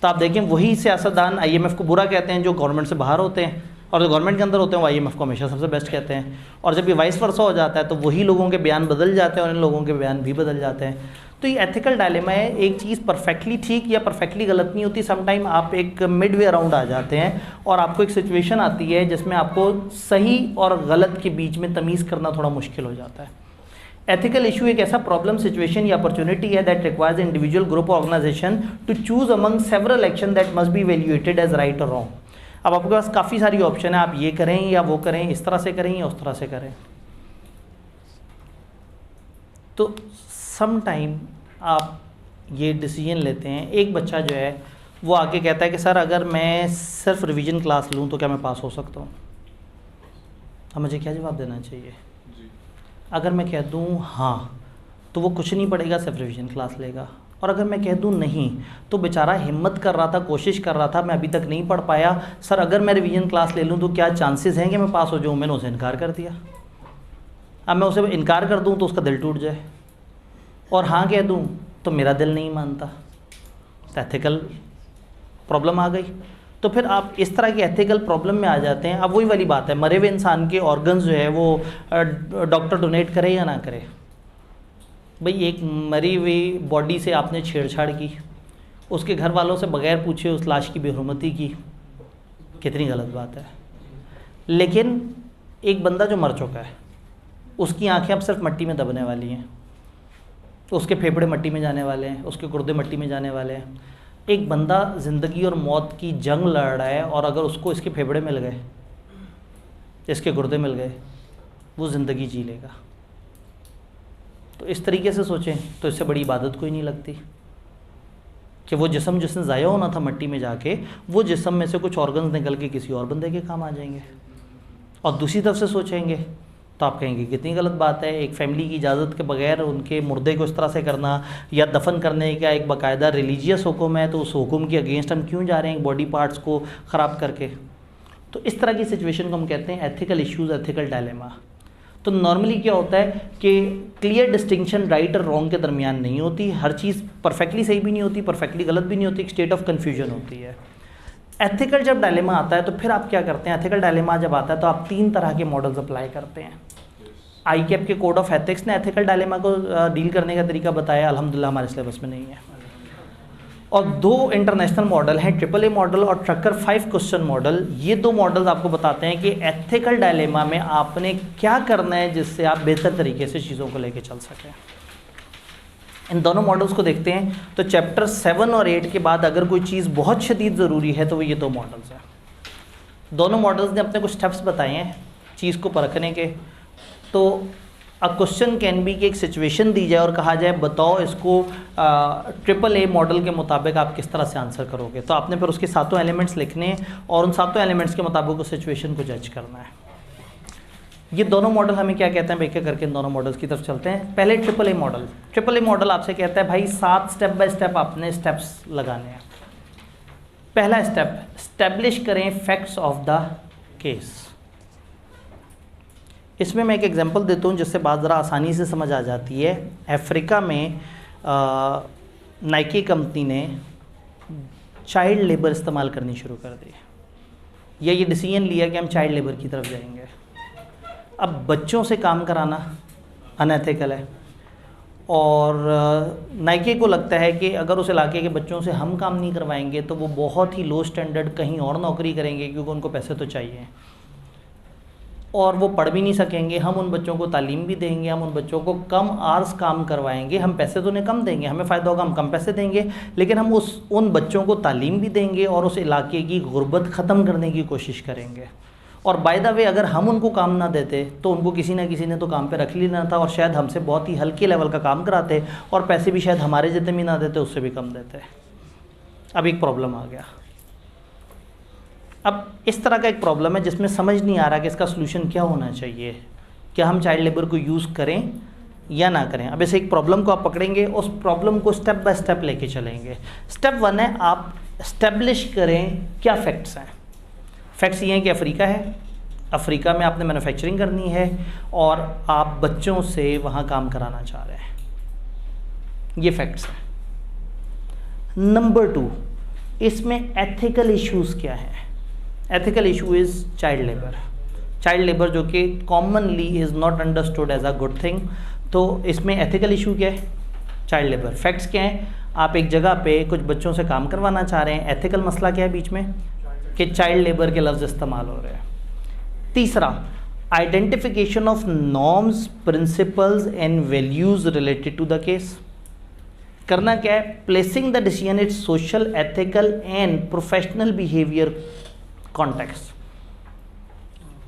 तो आप देखें वही सियासतदान IMF को बुरा कहते हैं जो गवर्नमेंट से बाहर होते हैं, और जो गवर्नमेंट के अंदर होते हैं वो IMF को हमेशा सबसे बेस्ट कहते हैं। और जब ये वाइस वर्सा हो जाता है तो वही लोगों के बयान बदल जाते हैं और इन लोगों के बयान भी बदल जाते हैं। तो ये एथिकल डायलेमा है, एक चीज़ परफेक्टली ठीक या परफेक्टली गलत नहीं होती, समटाइम आप एक मिड वे अराउंड आ जाते हैं और आपको एक सिचुएशन आती है जिसमें आपको सही और गलत के बीच में तमीज़ करना थोड़ा मुश्किल हो जाता है। एथिकल इशू एक ऐसा प्रॉब्लम, सिचुएशन या अपॉर्चुनिटी है that requires individual, group, organization to choose among several action that must be evaluated as right और रॉन्ग। अब आपके पास काफ़ी सारी ऑप्शन है, आप ये करें या वो करें, इस तरह से करें या उस तरह से करें। तो सम टाइम आप ये डिसीजन लेते हैं। एक बच्चा जो है वो आके कहता है कि सर अगर मैं सिर्फ रिवीजन क्लास लूँ तो क्या मैं पास हो सकता हूँ? अब मुझे क्या जवाब देना चाहिए? अगर मैं कह दूँ हाँ तो वो कुछ नहीं पढ़ेगा, सिर्फ रिवीजन क्लास लेगा। और अगर मैं कह दूँ नहीं तो बेचारा हिम्मत कर रहा था, कोशिश कर रहा था, मैं अभी तक नहीं पढ़ पाया, सर अगर मैं रिवीजन क्लास ले लूँ तो क्या चांसेस हैं कि मैं पास हो जाऊँ? मैंने उसे इनकार कर दिया। अब मैं उसे इनकार कर दूँ तो उसका दिल टूट जाए, और हाँ कह दूँ तो मेरा दिल नहीं मानता। एथिकल प्रॉब्लम आ गई। तो फिर आप इस तरह की एथिकल प्रॉब्लम में आ जाते हैं। अब वही वाली बात है, मरे हुए इंसान के ऑर्गन्स जो है वो डॉक्टर डोनेट करे या ना करे। भाई एक मरी हुई बॉडी से आपने छेड़छाड़ की, उसके घर वालों से बगैर पूछे उस लाश की बेहुरमती की, कितनी गलत बात है। लेकिन एक बंदा जो मर चुका है उसकी आंखें अब सिर्फ मट्टी में दबने वाली हैं, उसके फेफड़े मट्टी में जाने वाले हैं, उसके गुर्दे मट्टी में जाने वाले हैं। एक बंदा ज़िंदगी और मौत की जंग लड़ रहा है, और अगर उसको इसके फेफड़े मिल गए, इसके गुर्दे मिल गए, वो ज़िंदगी जी लेगा। तो इस तरीके से सोचें तो इससे बड़ी इबादत कोई नहीं लगती कि वो जिस्म जिसने ज़ाया होना था मट्टी में जाके, वो जिस्म में से कुछ ऑर्गन्स निकल के किसी और बंदे के काम आ जाएंगे। और दूसरी तरफ से सोचेंगे तो आप कहेंगे कितनी गलत बात है, एक फैमिली की इजाज़त के बगैर उनके मुर्दे को इस तरह से करना या दफन करने का एक बाकायदा रिलीजियस हुक्म है, तो उस हुक्म के अगेंस्ट हम क्यों जा रहे हैं बॉडी पार्ट्स को ख़राब करके। तो इस तरह की सिचुएशन को हम कहते हैं एथिकल इश्यूज़, एथिकल डायलेमा। तो नॉर्मली क्या होता है कि क्लियर डिस्टिंक्शन राइट और रॉन्ग के दरमियान नहीं होती, हर चीज़ परफेक्टली सही भी नहीं होती, परफेक्टली गलत भी नहीं होती, एक स्टेट ऑफ कन्फ्यूजन होती है। एथिकल जब डायलेमा आता है तो फिर आप क्या करते हैं? एथिकल डायलेमा जब आता है तो आप 3 तरह के मॉडल्स अप्लाई करते हैं। ICAP के कोड ऑफ एथिक्स ने एथिकल डायलेमा को डील करने का तरीका बताया, अल्हम्दुलिल्लाह हमारे सिलेबस में नहीं है। और 2 इंटरनेशनल मॉडल हैं, AAA मॉडल और ट्रकर 5 क्वेश्चन मॉडल। ये 2 मॉडल्स आपको बताते हैं कि एथिकल डायलेमा में आपने क्या करना है जिससे आप बेहतर तरीके से चीज़ों को लेके चल सकें। इन दोनों मॉडल्स को देखते हैं। तो चैप्टर 7 और 8 के बाद अगर कोई चीज़ बहुत शदीद ज़रूरी है तो वो ये 2 मॉडल्स हैं। दोनों मॉडल्स ने अपने कुछ स्टेप्स बताए हैं चीज़ को परखने के। तो अ क्वेश्चन कैन बी कि एक सिचुएशन दी जाए और कहा जाए बताओ इसको AAA मॉडल के मुताबिक आप किस तरह से आंसर करोगे। तो आपने फिर उसके 7 एलिमेंट्स लिखने हैं और उन 7 एलिमेंट्स के मुताबिक उस सिचुएशन को जज करना है। ये दोनों मॉडल हमें क्या कहते हैं, एक-एक करके इन दोनों मॉडल्स की तरफ चलते हैं। पहले AAA मॉडल। AAA मॉडल आपसे कहता है भाई 7 स्टेप बाय स्टेप आपने स्टेप्स लगाने हैं। पहला स्टेप, एस्टेब्लिश करें फैक्ट्स ऑफ द केस। इसमें मैं एक एग्जांपल देता हूँ जिससे बात ज़रा आसानी से समझ आ जाती है। अफ्रीका में नाइकी कंपनी ने चाइल्ड लेबर इस्तेमाल करनी शुरू कर दी, या ये डिसीजन लिया कि हम चाइल्ड लेबर की तरफ जाएंगे। अब बच्चों से काम कराना अनएथिकल है, और नाइकी को लगता है कि अगर उस इलाके के बच्चों से हम काम नहीं करवाएंगे तो वो बहुत ही लो स्टैंडर्ड कहीं और नौकरी करेंगे, क्योंकि उनको पैसे तो चाहिए और वो पढ़ भी नहीं सकेंगे। हम उन बच्चों को तालीम भी देंगे, हम उन बच्चों को कम आवर्स काम करवाएंगे, हम पैसे तो उन्हें कम देंगे, हमें फ़ायदा होगा, हम कम पैसे देंगे, लेकिन हम उन बच्चों को तालीम भी देंगे और उस इलाके की गुर्बत ख़त्म करने की कोशिश करेंगे। और बाय द वे अगर हम उनको काम ना देते तो उनको किसी ना किसी ने तो काम पे रख लेना था, और शायद हमसे बहुत ही हल्के लेवल का काम कराते और पैसे भी शायद हमारे जितने भी ना देते, उससे भी कम देते। अब एक प्रॉब्लम आ गया। अब इस तरह का एक प्रॉब्लम है जिसमें समझ नहीं आ रहा कि इसका सलूशन क्या होना चाहिए, क्या हम चाइल्ड लेबर को यूज़ करें या ना करें। अब ऐसे एक प्रॉब्लम को आप पकड़ेंगे, उस प्रॉब्लम को स्टेप बाय स्टेप लेके चलेंगे। स्टेप 1 है आप एस्टेब्लिश करें क्या फैक्ट्स हैं। फैक्ट्स ये हैं कि अफ्रीका है, अफ्रीका में आपने मैन्युफैक्चरिंग करनी है और आप बच्चों से वहाँ काम कराना चाह रहे हैं, ये फैक्ट्स हैं। नंबर 2, इसमें एथिकल इश्यूज़ क्या हैं। Ethical issue is child labour. Child labour जो कि commonly is not understood as a good thing. तो इसमें एथिकल इशू क्या है, चाइल्ड लेबर। फैक्ट्स क्या हैं, आप एक जगह पे कुछ बच्चों से काम करवाना चाह रहे हैं, एथिकल मसला क्या है बीच में कि चाइल्ड लेबर के लफ्ज़ इस्तेमाल हो रहे हैं। तीसरा, identification of norms, principles and values related to the case. करना क्या है, placing the decision its social, ethical and professional behaviour context.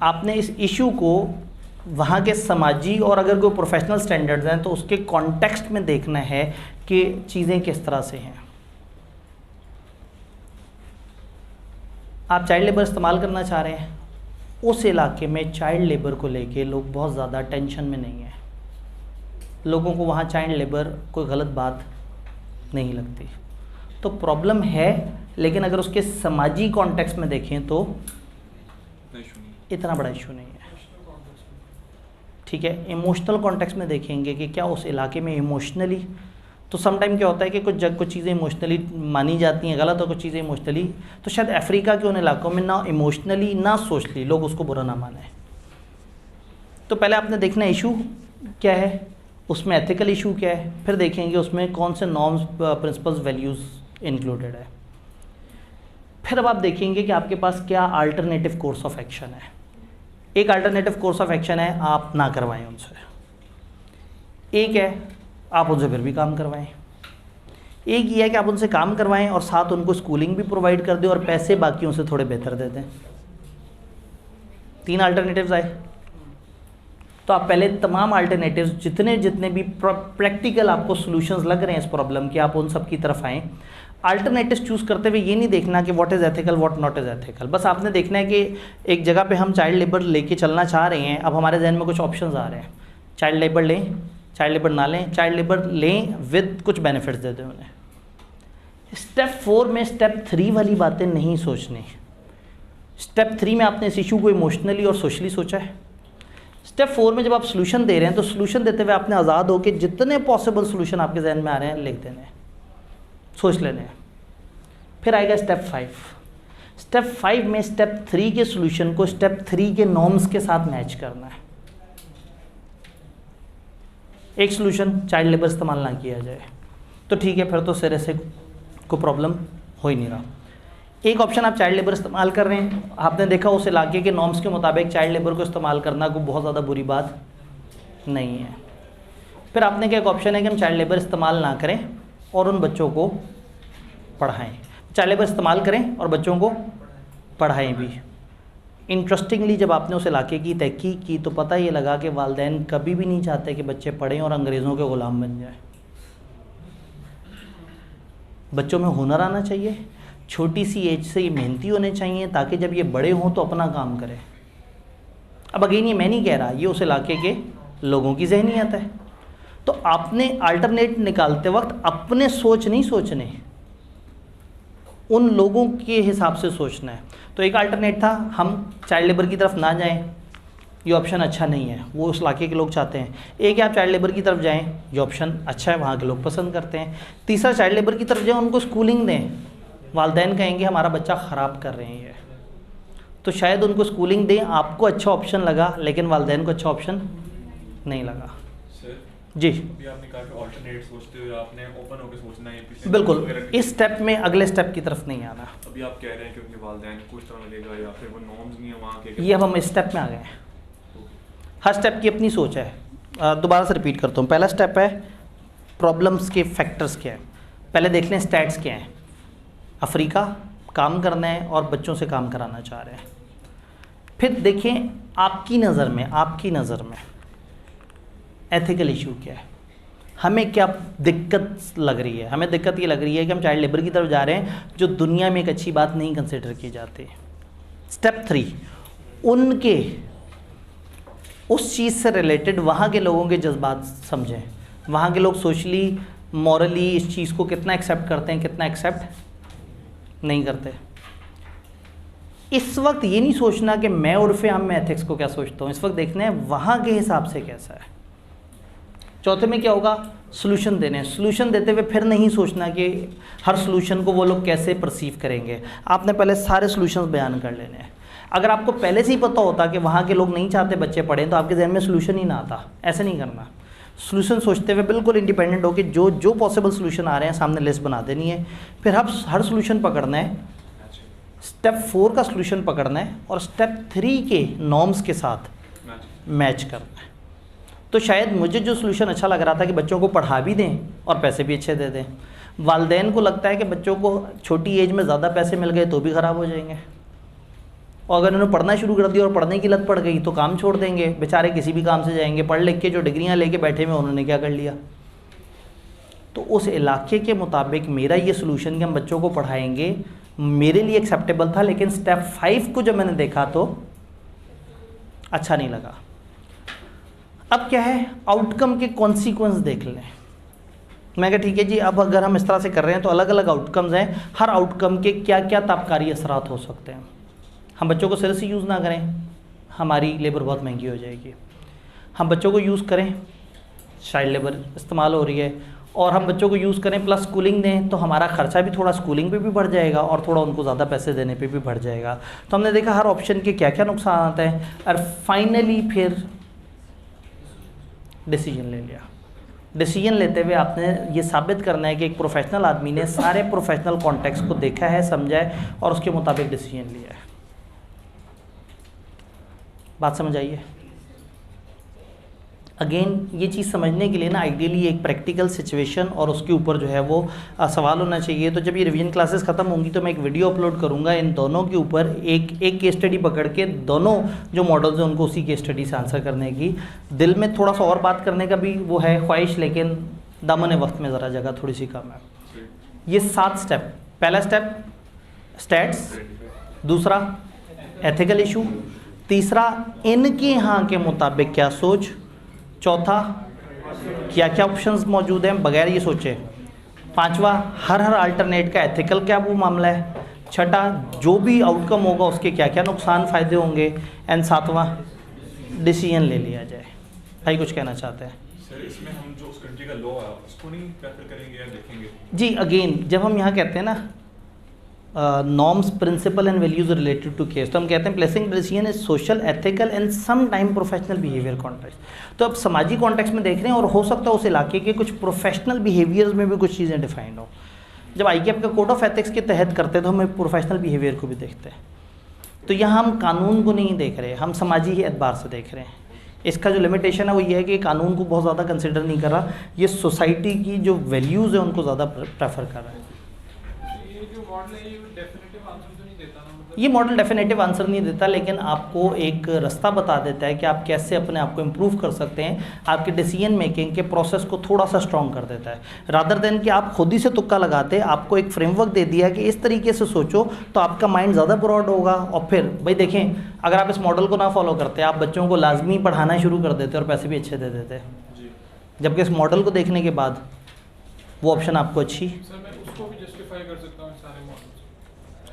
आपने इस इशू को वहाँ के समाजी और अगर कोई प्रोफेशनल स्टैंडर्ड्स हैं तो उसके कॉन्टेक्स्ट में देखना है कि चीज़ें किस तरह से हैं। आप चाइल्ड लेबर इस्तेमाल करना चाह रहे हैं, उस इलाके में चाइल्ड लेबर को लेके लोग बहुत ज़्यादा टेंशन में नहीं हैं। लोगों को वहाँ चाइल्ड लेबर कोई गलत बात नहीं लगती, तो प्रॉब्लम है, लेकिन अगर उसके समाजी कॉन्टेक्स्ट में देखें तो इतना बड़ा इशू नहीं है। ठीक है, इमोशनल कॉन्टेक्स्ट में देखेंगे कि क्या उस इलाके में इमोशनली, तो समटाइम क्या होता है कि कुछ चीज़ें इमोशनली मानी जाती हैं गलत और कुछ चीज़ें इमोशनली, तो शायद अफ्रीका के उन इलाकों में ना इमोशनली ना सोशली लोग उसको बुरा ना माने। तो पहले आपने देखना इशू क्या है, उसमें एथिकल इशू क्या है, फिर देखेंगे उसमें कौन से नॉर्म्स, प्रिंसिपल्स, वैल्यूज़ इंक्लूडेड है। फिर अब आप देखेंगे कि आपके पास क्या अल्टरनेटिव कोर्स ऑफ एक्शन है। एक अल्टरनेटिव कोर्स ऑफ एक्शन है आप ना करवाएं उनसे, एक है आप उनसे फिर भी काम करवाएं, एक ये है कि आप उनसे काम करवाएं और साथ उनको स्कूलिंग भी प्रोवाइड कर दें और पैसे बाकियों से थोड़े बेहतर दे दें। 3 अल्टरनेटिव्स आए। तो आप पहले तमाम अल्टरनेटिव्स जितने भी प्रैक्टिकल आपको सॉल्यूशंस लग रहे हैं इस प्रॉब्लम के, आप उन सब की तरफ आएँ। अल्टरनेटिव्स चूज़ करते हुए ये नहीं देखना कि what is ethical what not is ethical, बस आपने देखना है कि एक जगह पे हम चाइल्ड लेबर लेके चलना चाह रहे हैं। अब हमारे जहन में कुछ ऑप्शंस आ रहे हैं, चाइल्ड लेबर लें, चाइल्ड लेबर ना लें, चाइल्ड लेबर लें विद कुछ बेनिफिट्स दे दें उन्हें। स्टेप 4 में स्टेप 3 वाली बातें नहीं सोचनी। स्टेप 3 में आपने इस इशू को इमोशनली और सोशली सोचा है। स्टेप 4 में जब आप सोल्यूशन दे रहे हैं तो सोल्यूशन देते हुए आपने आज़ाद हो कि जितने पॉसिबल सोल्यूशन आपके जहन में आ रहे हैं लिख देने हैं, सोच लेने हैं। फिर आएगा स्टेप 5। स्टेप 5 में स्टेप 3 के सॉल्यूशन को स्टेप 3 के नॉर्म्स के साथ मैच करना है। एक सॉल्यूशन चाइल्ड लेबर इस्तेमाल ना किया जाए तो ठीक है, फिर तो सिरे से कोई प्रॉब्लम हो ही नहीं रहा। एक ऑप्शन आप चाइल्ड लेबर इस्तेमाल कर रहे हैं, आपने देखा उस इलाके के नॉर्म्स के मुताबिक चाइल्ड लेबर को इस्तेमाल करना कोई बहुत ज़्यादा बुरी बात नहीं है। फिर आपने क्या एक ऑप्शन है कि हम चाइल्ड लेबर इस्तेमाल ना करें और उन बच्चों को पढ़ाएं। चाइल्ड लेबर इस्तेमाल करें और बच्चों को पढ़ाएं भी। इंटरेस्टिंगली जब आपने उस इलाके की तहकीक की तो पता ये लगा कि वालिदैन कभी भी नहीं चाहते कि बच्चे पढ़ें और अंग्रेज़ों के ग़ुलाम बन जाएं। बच्चों में हुनर आना चाहिए, छोटी सी एज से ये मेहनती होने चाहिए ताकि जब ये बड़े हों तो अपना काम करें। अब अगेन ये मैं नहीं कह रहा, ये उस इलाके के लोगों की ज़हनियत है। तो आपने अल्टरनेट निकालते वक्त अपने सोच नहीं सोचने, उन लोगों के हिसाब से सोचना है। तो एक अल्टरनेट था हम चाइल्ड लेबर की तरफ ना जाएं, ये ऑप्शन अच्छा नहीं है, वो उस इलाके के लोग चाहते हैं। एक है आप चाइल्ड लेबर की तरफ जाएं, ये ऑप्शन अच्छा है, वहाँ के लोग पसंद करते हैं। तीसरा चाइल्ड लेबर की तरफ जाएं, उनको स्कूलिंग दें, वालिदैन कहेंगे हमारा बच्चा ख़राब कर रहे हैं, तो शायद उनको स्कूलिंग दें। आपको अच्छा ऑप्शन लगा लेकिन वालिदैन को अच्छा ऑप्शन नहीं लगा। जी अभी आपने कहा कि ऑल्टरनेट सोचते हुए आपने ओपन होकर सोचना है। बिल्कुल, इस स्टेप में अगले स्टेप की तरफ नहीं आना। अभी आप कह रहे हैं कि उनके वालिदैन को कुछ तरह मिलेगा या फिर वो नॉर्म्स नहीं है वहाँ के, ये अब हम इस स्टेप में आ गए हैं। हर स्टेप की अपनी सोच है। दोबारा से रिपीट करता हूँ। पहला स्टेप है प्रॉब्लम्स के फैक्टर्स क्या है, पहले देख लें स्टैट्स क्या हैं। अफ्रीका काम करना है और बच्चों से काम कराना चाह रहे हैं। फिर देखें आपकी नज़र में एथिकल इशू क्या है, हमें क्या दिक्कत लग रही है। हमें दिक्कत ये लग रही है कि हम चाइल्ड लेबर की तरफ जा रहे हैं जो दुनिया में एक अच्छी बात नहीं कंसिडर की जाती। स्टेप 3, उनके उस चीज़ से रिलेटेड वहाँ के लोगों के जज्बात समझें। वहाँ के लोग सोशली मॉरली इस चीज़ को कितना एक्सेप्ट करते हैं, कितना एक्सेप्ट नहीं करते। इस वक्त ये नहीं सोचना कि मैं उर्फ़े आम में एथिक्स को क्या सोचता हूँ, इस वक्त देखना है वहाँ के हिसाब से कैसा है। चौथे में क्या होगा, सॉल्यूशन देने। सॉल्यूशन देते हुए फिर नहीं सोचना कि हर सॉल्यूशन को वो लोग कैसे परसीव करेंगे, आपने पहले सारे सॉल्यूशंस बयान कर लेने हैं। अगर आपको पहले से ही पता होता कि वहाँ के लोग नहीं चाहते बच्चे पढ़ें तो आपके जहन में सॉल्यूशन ही ना आता। ऐसे नहीं करना। सोल्यूशन सोचते हुए बिल्कुल इंडिपेंडेंट होकर जो जो पॉसिबल सोल्यूशन आ रहे हैं सामने लिस्ट बना देनी है। फिर हर सोल्यूशन पकड़ना है, स्टेप 4 का सोल्यूशन पकड़ना है और स्टेप 3 के नॉर्म्स के साथ मैच करना है। तो शायद मुझे जो सोल्यूशन अच्छा लग रहा था कि बच्चों को पढ़ा भी दें और पैसे भी अच्छे दे दें, वालिदैन को लगता है कि बच्चों को छोटी एज में ज़्यादा पैसे मिल गए तो भी ख़राब हो जाएंगे, और अगर उन्होंने पढ़ना शुरू कर दिया और पढ़ने की लत पड़ गई तो काम छोड़ देंगे, बेचारे किसी भी काम से जाएंगे। पढ़ लिख के जो डिग्रियां लेके बैठे हुए उन्होंने क्या कर लिया। तो उस इलाके के मुताबिक मेरा ये सोल्यूशन कि हम बच्चों को पढ़ाएंगे मेरे लिए एक्सेप्टेबल था, लेकिन स्टेप 5 को जब मैंने देखा तो अच्छा नहीं लगा। अब क्या है, आउटकम के कॉन्सिक्वेंस देख लें। मैं कहा ठीक है जी, अब अगर हम इस तरह से कर रहे हैं तो अलग अलग आउटकम्स हैं, हर आउटकम के क्या क्या ताबकारी असरात हो सकते हैं। हम बच्चों को सिर से यूज़ ना करें, हमारी लेबर बहुत महंगी हो जाएगी। हम बच्चों को यूज़ करें, चाइल्ड लेबर इस्तेमाल हो रही है, और हम बच्चों को यूज़ करें प्लस स्कूलिंग दें, तो हमारा खर्चा भी थोड़ा स्कूलिंग पे भी बढ़ जाएगा और थोड़ा उनको ज़्यादा पैसे देने पे भी बढ़ जाएगा। तो हमने देखा हर ऑप्शन के क्या क्या नुकसान आते हैं, और फाइनली फिर डिसीजन ले लिया। डिसीजन लेते हुए आपने ये साबित करना है कि एक प्रोफेशनल आदमी ने सारे प्रोफेशनल कॉन्टेक्स्ट को देखा है, समझा है और उसके मुताबिक डिसीजन लिया है। बात समझ आई है? अगेन ये चीज़ समझने के लिए ना आइडियली एक प्रैक्टिकल सिचुएशन और उसके ऊपर जो है वो सवाल होना चाहिए। तो जब ये रिवीजन क्लासेस ख़त्म होंगी तो मैं एक वीडियो अपलोड करूँगा इन दोनों के ऊपर, एक केस स्टडी पकड़ के दोनों जो मॉडल्स हैं उनको उसी केस स्टडी से आंसर करने की। दिल में थोड़ा सा और बात करने का भी वो है ख्वाहिश, लेकिन दामन वक्त में ज़रा जगह थोड़ी सी कम है। ये 7 स्टेप, पहला स्टेप स्टैट्स, दूसरा एथिकल इशू, तीसरा इनके यहाँ के मुताबिक क्या सोच, चौथा क्या क्या ऑप्शंस मौजूद हैं बगैर ये सोचे, पांचवा हर अल्टरनेट का एथिकल क्या वो मामला है, छठा जो भी आउटकम होगा उसके क्या क्या नुकसान फ़ायदे होंगे, एंड सातवां डिसीजन ले लिया जाए। भाई कुछ कहना चाहते हैं? सर इसमें हम जो उस कंट्री का लॉ है उसको नहीं प्रेफर करेंगे या देखेंगे? जी, अगेन जब हम यहाँ कहते हैं ना norms, principle and values related to case, तो हम कहते हैं placing decision is social, ethical and some time professional behaviour context. तो अब समाजी कॉन्टेक्स्ट में देख रहे हैं और हो सकता है उस इलाके के कुछ प्रोफेशनल बिहेवियर्स में भी कुछ चीज़ें डिफाइंड हो। जब ICAP का कोड ऑफ एथिक्स के तहत करते हैं तो हम प्रोफेशनल बिहेवियर को भी देखते हैं। तो यहाँ हम कानून को नहीं देख रहे, हम समाजी ही एतबार से देख रहे हैं। इसका जो लिमिटेशन है वो ये है कि कानून को बहुत ज़्यादा कंसिडर नहीं कर रहा, ये सोसाइटी की जो वैल्यूज़ है उनको ज़्यादा प्रेफर कर रहा है। ये मॉडल डेफिनेटिव आंसर नहीं देता, लेकिन आपको एक रास्ता बता देता है कि आप कैसे अपने आप को इम्प्रूव कर सकते हैं, आपके डिसीजन मेकिंग के प्रोसेस को थोड़ा सा स्ट्रॉन्ग कर देता है। रादर देन कि आप खुद ही से तुक्का लगाते, आपको एक फ्रेमवर्क दे दिया कि इस तरीके से सोचो तो आपका माइंड ज़्यादा ब्रॉड होगा। और फिर भाई देखें, अगर आप इस मॉडल को ना फॉलो करते, आप बच्चों को लाजमी पढ़ाना शुरू कर देते और पैसे भी अच्छे दे देते, जबकि इस मॉडल को देखने के बाद वो ऑप्शन आपको अच्छी,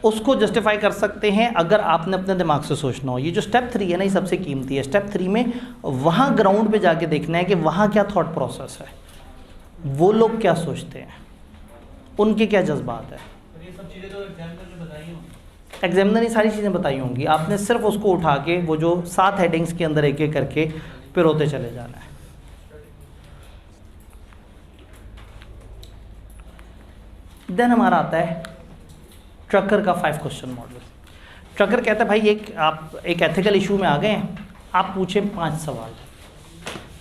उसको जस्टिफाई कर सकते हैं अगर आपने अपने दिमाग से सोचना हो। ये जो स्टेप 3 है ना, ये सबसे कीमती है। स्टेप 3 में वहाँ ग्राउंड पे जाके देखना है कि वहाँ क्या थॉट प्रोसेस है, वो लोग क्या सोचते हैं, उनके क्या जज्बात है। एग्जामिनर ने सारी चीज़ें बताई होंगी, आपने सिर्फ उसको उठा के वो जो 7 हेडिंग्स के अंदर एक एक करके पिरोते चले जाना है। देन हमारा आता है ट्रकर का 5 क्वेश्चन मॉडल। ट्रकर कहता है भाई आप एक एथिकल इशू में आ गए हैं, आप पूछें 5 सवाल।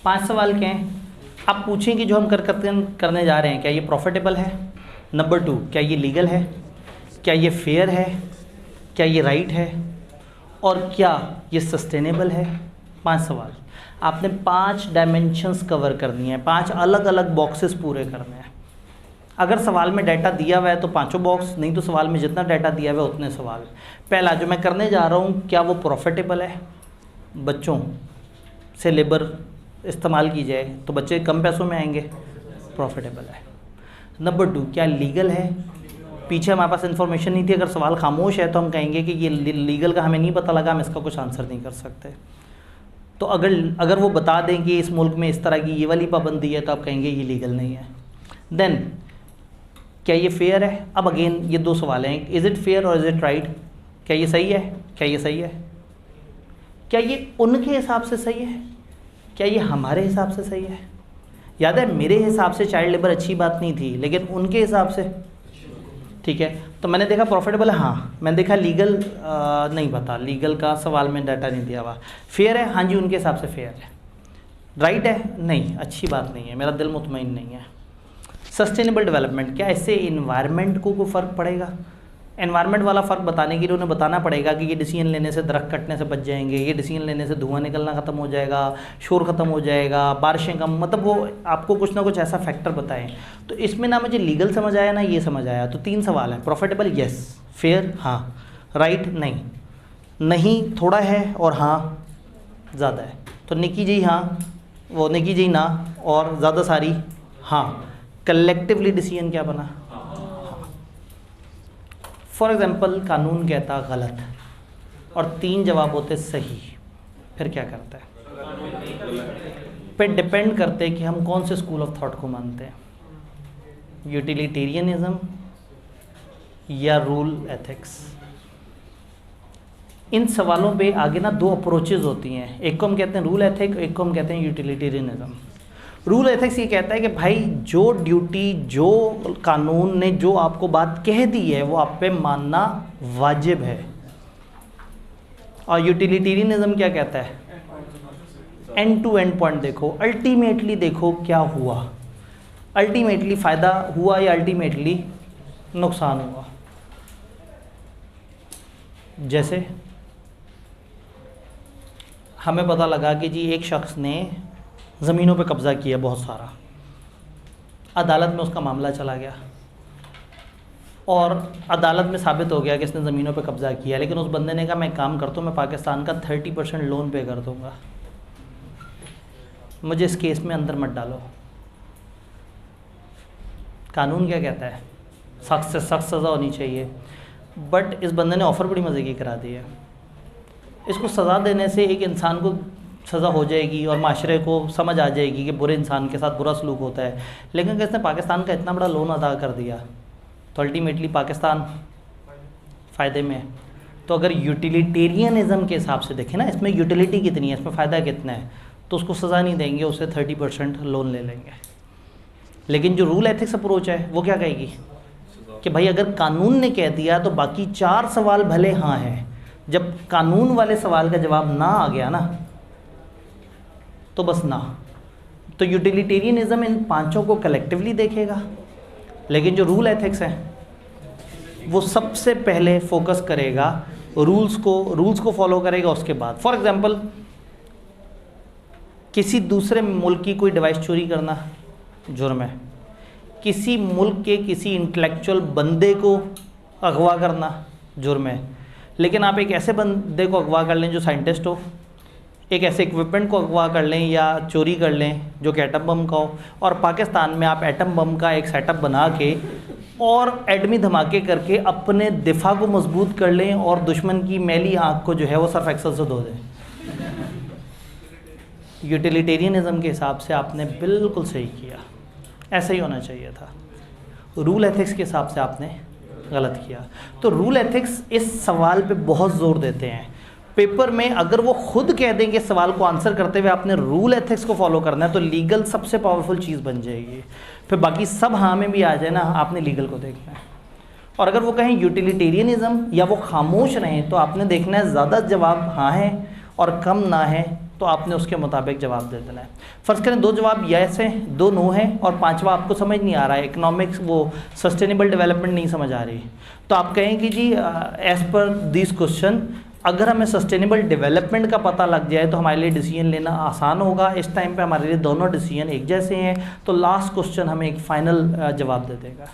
5 सवाल क्या हैं? आप पूछें कि जो हम करने जा रहे हैं क्या ये प्रॉफिटेबल है, नंबर 2 क्या ये लीगल है, क्या ये फेयर है, क्या ये राइट है, और क्या ये सस्टेनेबल है। 5 सवाल आपने 5 डायमेंशंस कवर करनी है, 5 अलग अलग बॉक्सेस पूरे करने हैं। अगर सवाल में डाटा दिया हुआ है तो 5 बॉक्स, नहीं तो सवाल में जितना डाटा दिया हुआ है उतने सवाल। पहला जो मैं करने जा रहा हूँ, क्या वो प्रॉफिटेबल है, बच्चों से लेबर इस्तेमाल की जाए तो बच्चे कम पैसों में आएंगे, प्रॉफिटेबल है। नंबर 2 क्या लीगल है, पीछे हमारे पास इन्फॉर्मेशन नहीं थी, अगर सवाल खामोश है तो हम कहेंगे कि ये लीगल का हमें नहीं पता लगा, हम इसका कुछ आंसर नहीं कर सकते। तो अगर वो बता दें कि इस मुल्क में इस तरह की ये वाली पाबंदी है तो आप कहेंगे ये लीगल नहीं है। देन क्या ये फेयर है। अब अगेन ये 2 सवाल हैं, इज़ इट फेयर और इज़ इट राइट, क्या ये सही है, क्या ये सही है, क्या ये उनके हिसाब से सही है, क्या ये हमारे हिसाब से सही है। याद है मेरे हिसाब से चाइल्ड लेबर अच्छी बात नहीं थी, लेकिन उनके हिसाब से ठीक है। तो मैंने देखा प्रॉफिटेबल है, हाँ। मैंने देखा लीगल नहीं पता, लीगल का सवाल में डाटा नहीं दिया हुआ। फेयर है, हाँ जी उनके हिसाब से फेयर है। राइट है, नहीं, अच्छी बात नहीं है, मेरा दिल मुतमईन नहीं है। सस्टेनेबल डेवलपमेंट, क्या इससे इन्वायरमेंट को कोई फ़र्क पड़ेगा? एनवायरनमेंट वाला फ़र्क बताने के लिए उन्हें बताना पड़ेगा कि ये डिसीजन लेने से दरख्त कटने से बच जाएंगे, ये डिसीजन लेने से धुआं निकलना ख़त्म हो जाएगा, शोर ख़त्म हो जाएगा, बारिशें कम, मतलब वो आपको कुछ ना कुछ ऐसा फैक्टर बताएं। तो इसमें ना मुझे लीगल समझ आया ना ये समझ आया। तो 3 सवाल हैं, प्रॉफिटेबल यस, फेयर हाँ, राइट नहीं, नहीं थोड़ा है और हाँ ज़्यादा है। तो निकी जी हाँ, वो निकी जी ना, और ज़्यादा सारी हाँ। कलेक्टिवली डिसीजन क्या बना? फॉर एग्ज़ाम्पल कानून कहता गलत और 3 जवाब होते सही, फिर क्या करता है? पे डिपेंड करते कि हम कौन से स्कूल ऑफ थॉट को मानते हैं, यूटिलिटेरियनिज्म या रूल एथिक्स। इन सवालों पे आगे ना 2 अप्रोचेज होती हैं, एक को हम कहते हैं रूल एथिक, एक को हम कहते हैं यूटिलिटेरियनिज्म। रूल एथिक्स ये कहता है कि भाई जो ड्यूटी, जो कानून ने जो आपको बात कह दी है वो आप पे मानना वाजिब है। और यूटिलिटेरियनिज्म क्या कहता है? एंड टू एंड पॉइंट देखो, अल्टीमेटली देखो क्या हुआ, अल्टीमेटली फ़ायदा हुआ या अल्टीमेटली नुकसान हुआ। जैसे हमें पता लगा कि जी एक शख्स ने ज़मीनों पे कब्ज़ा किया बहुत सारा, अदालत में उसका मामला चला गया और अदालत में साबित हो गया कि इसने ज़मीनों पे कब्ज़ा किया, लेकिन उस बंदे ने कहा मैं काम करता हूँ, मैं पाकिस्तान का 30% लोन पे कर दूँगा, मुझे इस केस में अंदर मत डालो। कानून क्या कहता है? सख्त से सख्त सज़ा होनी चाहिए। बट इस बंदे ने ऑफ़र बड़ी मज़े की करा दी है। इसको सज़ा देने से एक इंसान को सज़ा हो जाएगी और माशरे को समझ आ जाएगी कि बुरे इंसान के साथ बुरा सलूक होता है, लेकिन इसने पाकिस्तान का इतना बड़ा लोन अदा कर दिया तो अल्टीमेटली पाकिस्तान फ़ायदे में है। तो अगर यूटिलिटेरियनिज़म के हिसाब से देखें ना, इसमें यूटिलिटी कितनी है, इसमें फ़ायदा कितना है, तो उसको सज़ा नहीं देंगे, उससे 30% लोन ले लेंगे। लेकिन जो रूल एथिक्स अप्रोच है वो क्या कहेगी कि भाई अगर कानून ने कह दिया तो बाकी 4 सवाल भले हाँ हैं, जब कानून वाले सवाल का जवाब ना आ गया ना तो बस ना। तो यूटिलिटेरियनिज्म इन 5 को कलेक्टिवली देखेगा, लेकिन जो रूल एथिक्स है वो सबसे पहले फोकस करेगा रूल्स को फॉलो करेगा उसके बाद। फॉर एग्जांपल किसी दूसरे मुल्क की कोई डिवाइस चोरी करना जुर्म है, किसी मुल्क के किसी इंटेलेक्चुअल बंदे को अगवा करना जुर्म है, लेकिन आप एक ऐसे बंदे को अगवा कर लें जो साइंटिस्ट हो, एक ऐसे इक्विपमेंट को अगवा कर लें या चोरी कर लें जो कि एटम बम का हो, और पाकिस्तान में आप एटम बम का एक सेटअप बना के और एटमी धमाके करके अपने दिफा को मजबूत कर लें और दुश्मन की मैली आँख को जो है वो सर्फ एक्सल से धो दें। यूटिलिटेरियनिज्म के हिसाब से आपने बिल्कुल सही किया, ऐसा ही होना चाहिए था। रूल एथिक्स के हिसाब से आपने गलत किया। तो रूल एथिक्स इस सवाल पे बहुत ज़ोर देते हैं पेपर में। अगर वो खुद कह दें कि सवाल को आंसर करते हुए आपने रूल एथिक्स को फॉलो करना है तो लीगल सबसे पावरफुल चीज़ बन जाएगी। फिर बाकी सब हाँ में भी आ जाए ना, आपने लीगल को देखना है। और अगर वो कहें यूटिलिटेरियनिज्म या वो खामोश रहें तो आपने देखना है ज़्यादा जवाब हाँ है और कम ना है, तो आपने उसके मुताबिक जवाब दे देना है। फ़र्ज़ करें 2 जवाब यस हैं, 2 नो हैं और 5वां आपको समझ नहीं आ रहा है, इकोनॉमिक्स वो सस्टेनेबल डेवलपमेंट नहीं समझ आ रही, तो आप कहें कि जी एज़ पर दिस क्वेश्चन अगर हमें सस्टेनेबल डेवलपमेंट का पता लग जाए तो हमारे लिए डिसीजन लेना आसान होगा। इस टाइम पे हमारे लिए दोनों डिसीजन एक जैसे हैं, तो लास्ट क्वेश्चन हमें एक फ़ाइनल जवाब दे देगा।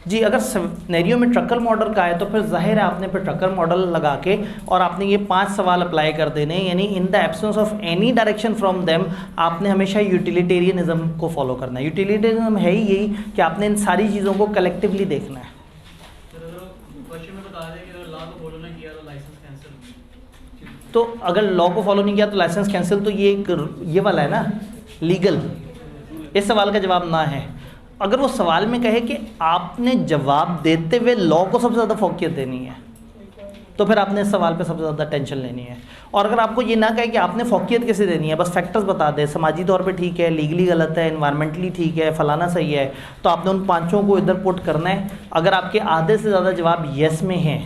जी अगर सिनेरियो में ट्रकर मॉडल का है तो फिर जाहिर है आपने फिर ट्रकर मॉडल लगा के और आपने ये 5 सवाल अप्लाई कर देने, यानी in the absence of any direction from them आपने हमेशा यूटिलिटेरियनिज्म को फॉलो करना है। यूटिलिटेरियनिज्म है ही यही कि आपने इन सारी चीज़ों को कलेक्टिवली देखना है। तो अगर लॉ को फॉलो नहीं किया तो लाइसेंस कैंसिल, तो ये वाला है ना लीगल, इस सवाल का जवाब ना है। अगर वो सवाल में कहे कि आपने जवाब देते हुए लॉ को सबसे ज़्यादा फोकियत देनी है तो फिर आपने इस सवाल पे सबसे ज़्यादा टेंशन लेनी है। और अगर आपको ये ना कहे कि आपने फौकियत कैसे देनी है, बस फैक्टर्स बता दे, समाजी तौर पे ठीक है, लीगली गलत है, इन्वायरमेंटली ठीक है, फलाना सही है, तो आपने उन पांचों को इधर पुट करना है। अगर आपके आधे से ज़्यादा जवाब येस में हैं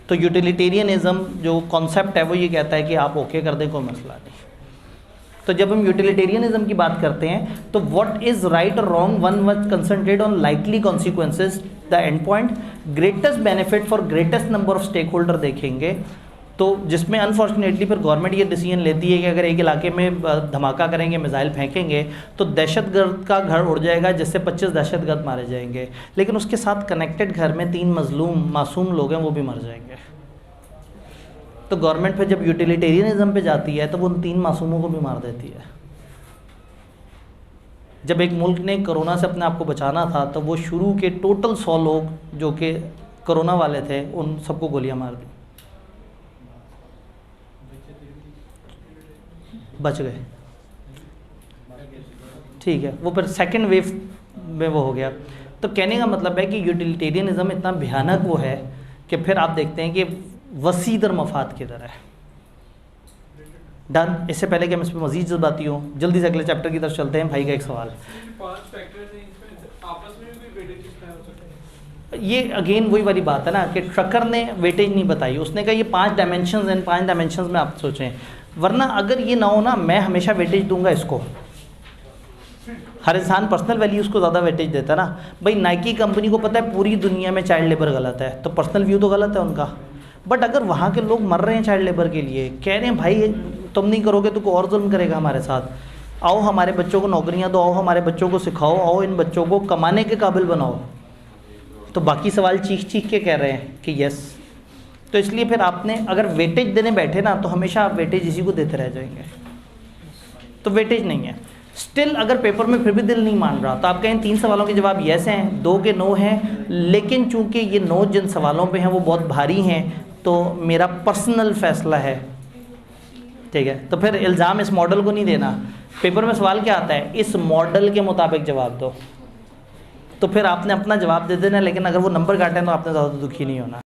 तो यूटिलिटेरियनिज़म जो कॉन्सेप्ट है वो ये कहता है कि आप ओके कर दें, कोई मसला नहीं। तो जब हम यूटिलिटेरियनिज्म की बात करते हैं तो व्हाट इज राइट और wrong, one must concentrate on likely consequences, the end point, greatest benefit for greatest number of stakeholder देखेंगे। तो जिसमें अनफॉर्चुनेटली फिर गवर्नमेंट ये डिसीजन लेती है कि अगर एक इलाके में धमाका करेंगे, मिसाइल फेंकेंगे तो दहशतगर्द का घर उड़ जाएगा जिससे 25 दहशतगर्द मारे जाएंगे, लेकिन उसके साथ कनेक्टेड घर में 3 मजलूम मासूम लोग हैं वो भी मर जाएंगे। तो गवर्नमेंट फिर जब यूटिलिटेरियनिज्म पे जाती है तो वो उन 3 मासूमों को भी मार देती है। जब एक मुल्क ने कोरोना से अपने आप को बचाना था तो वो शुरू के टोटल 100 लोग जो कि कोरोना वाले थे उन सबको गोलियां मार दी, बच गए। ठीक है, वो फिर सेकेंड वेव में वो हो गया। तो कहने का मतलब है कि यूटिलिटेरियनिज्म इतना भयानक वो है कि फिर आप देखते हैं कि वसीदर मफाद की तरह है। डन। इससे पहले कि हम इस पर मजीद जज्बाती हो, जल्दी से अगले चैप्टर की तरफ चलते हैं। भाई का एक सवाल, 5 फैक्टर्स हैं, इसमें आपस में भी वेटेज कितना हो सकता है? ये अगेन वही वाली बात है ना कि ट्रकर ने वेटेज नहीं बताई, उसने कहा ये 5 डायमेंशंस हैं, 5 डायमेंशंस में आप सोचें, वरना अगर ये ना हो ना मैं हमेशा वेटेज दूंगा इसको। हर इंसान पर्सनल वैल्यूज़ को ज़्यादा वेटेज देता है ना। भाई नाइकी कंपनी को पता है पूरी दुनिया में चाइल्ड लेबर गलत है, तो पर्सनल व्यू तो गलत है उनका, बट अगर वहाँ के लोग मर रहे हैं चाइल्ड लेबर के लिए, कह रहे हैं भाई तुम नहीं करोगे तो कोई और जुल्म करेगा हमारे साथ, आओ हमारे बच्चों को नौकरियाँ दो, आओ हमारे बच्चों को सिखाओ, आओ इन बच्चों को कमाने के काबिल बनाओ, तो बाकी सवाल चीख चीख के कह रहे हैं कि यस। तो इसलिए फिर आपने अगर वेटेज देने बैठे ना तो हमेशा आप वेटेज इसी को देते रह जाएंगे, तो वेटेज नहीं है। स्टिल अगर पेपर में फिर भी दिल नहीं मान रहा तो आप कहें 3 सवालों के जवाब येस हैं, 2 के नो हैं, लेकिन चूंकि ये नो जिन सवालों पे हैं वो बहुत भारी हैं तो मेरा पर्सनल फैसला है, ठीक है। तो फिर इल्ज़ाम इस मॉडल को नहीं देना। पेपर में सवाल क्या आता है, इस मॉडल के मुताबिक जवाब दो, तो फिर आपने अपना जवाब दे देना, लेकिन अगर वो नंबर काटें तो आपने ज़्यादा दुखी नहीं होना।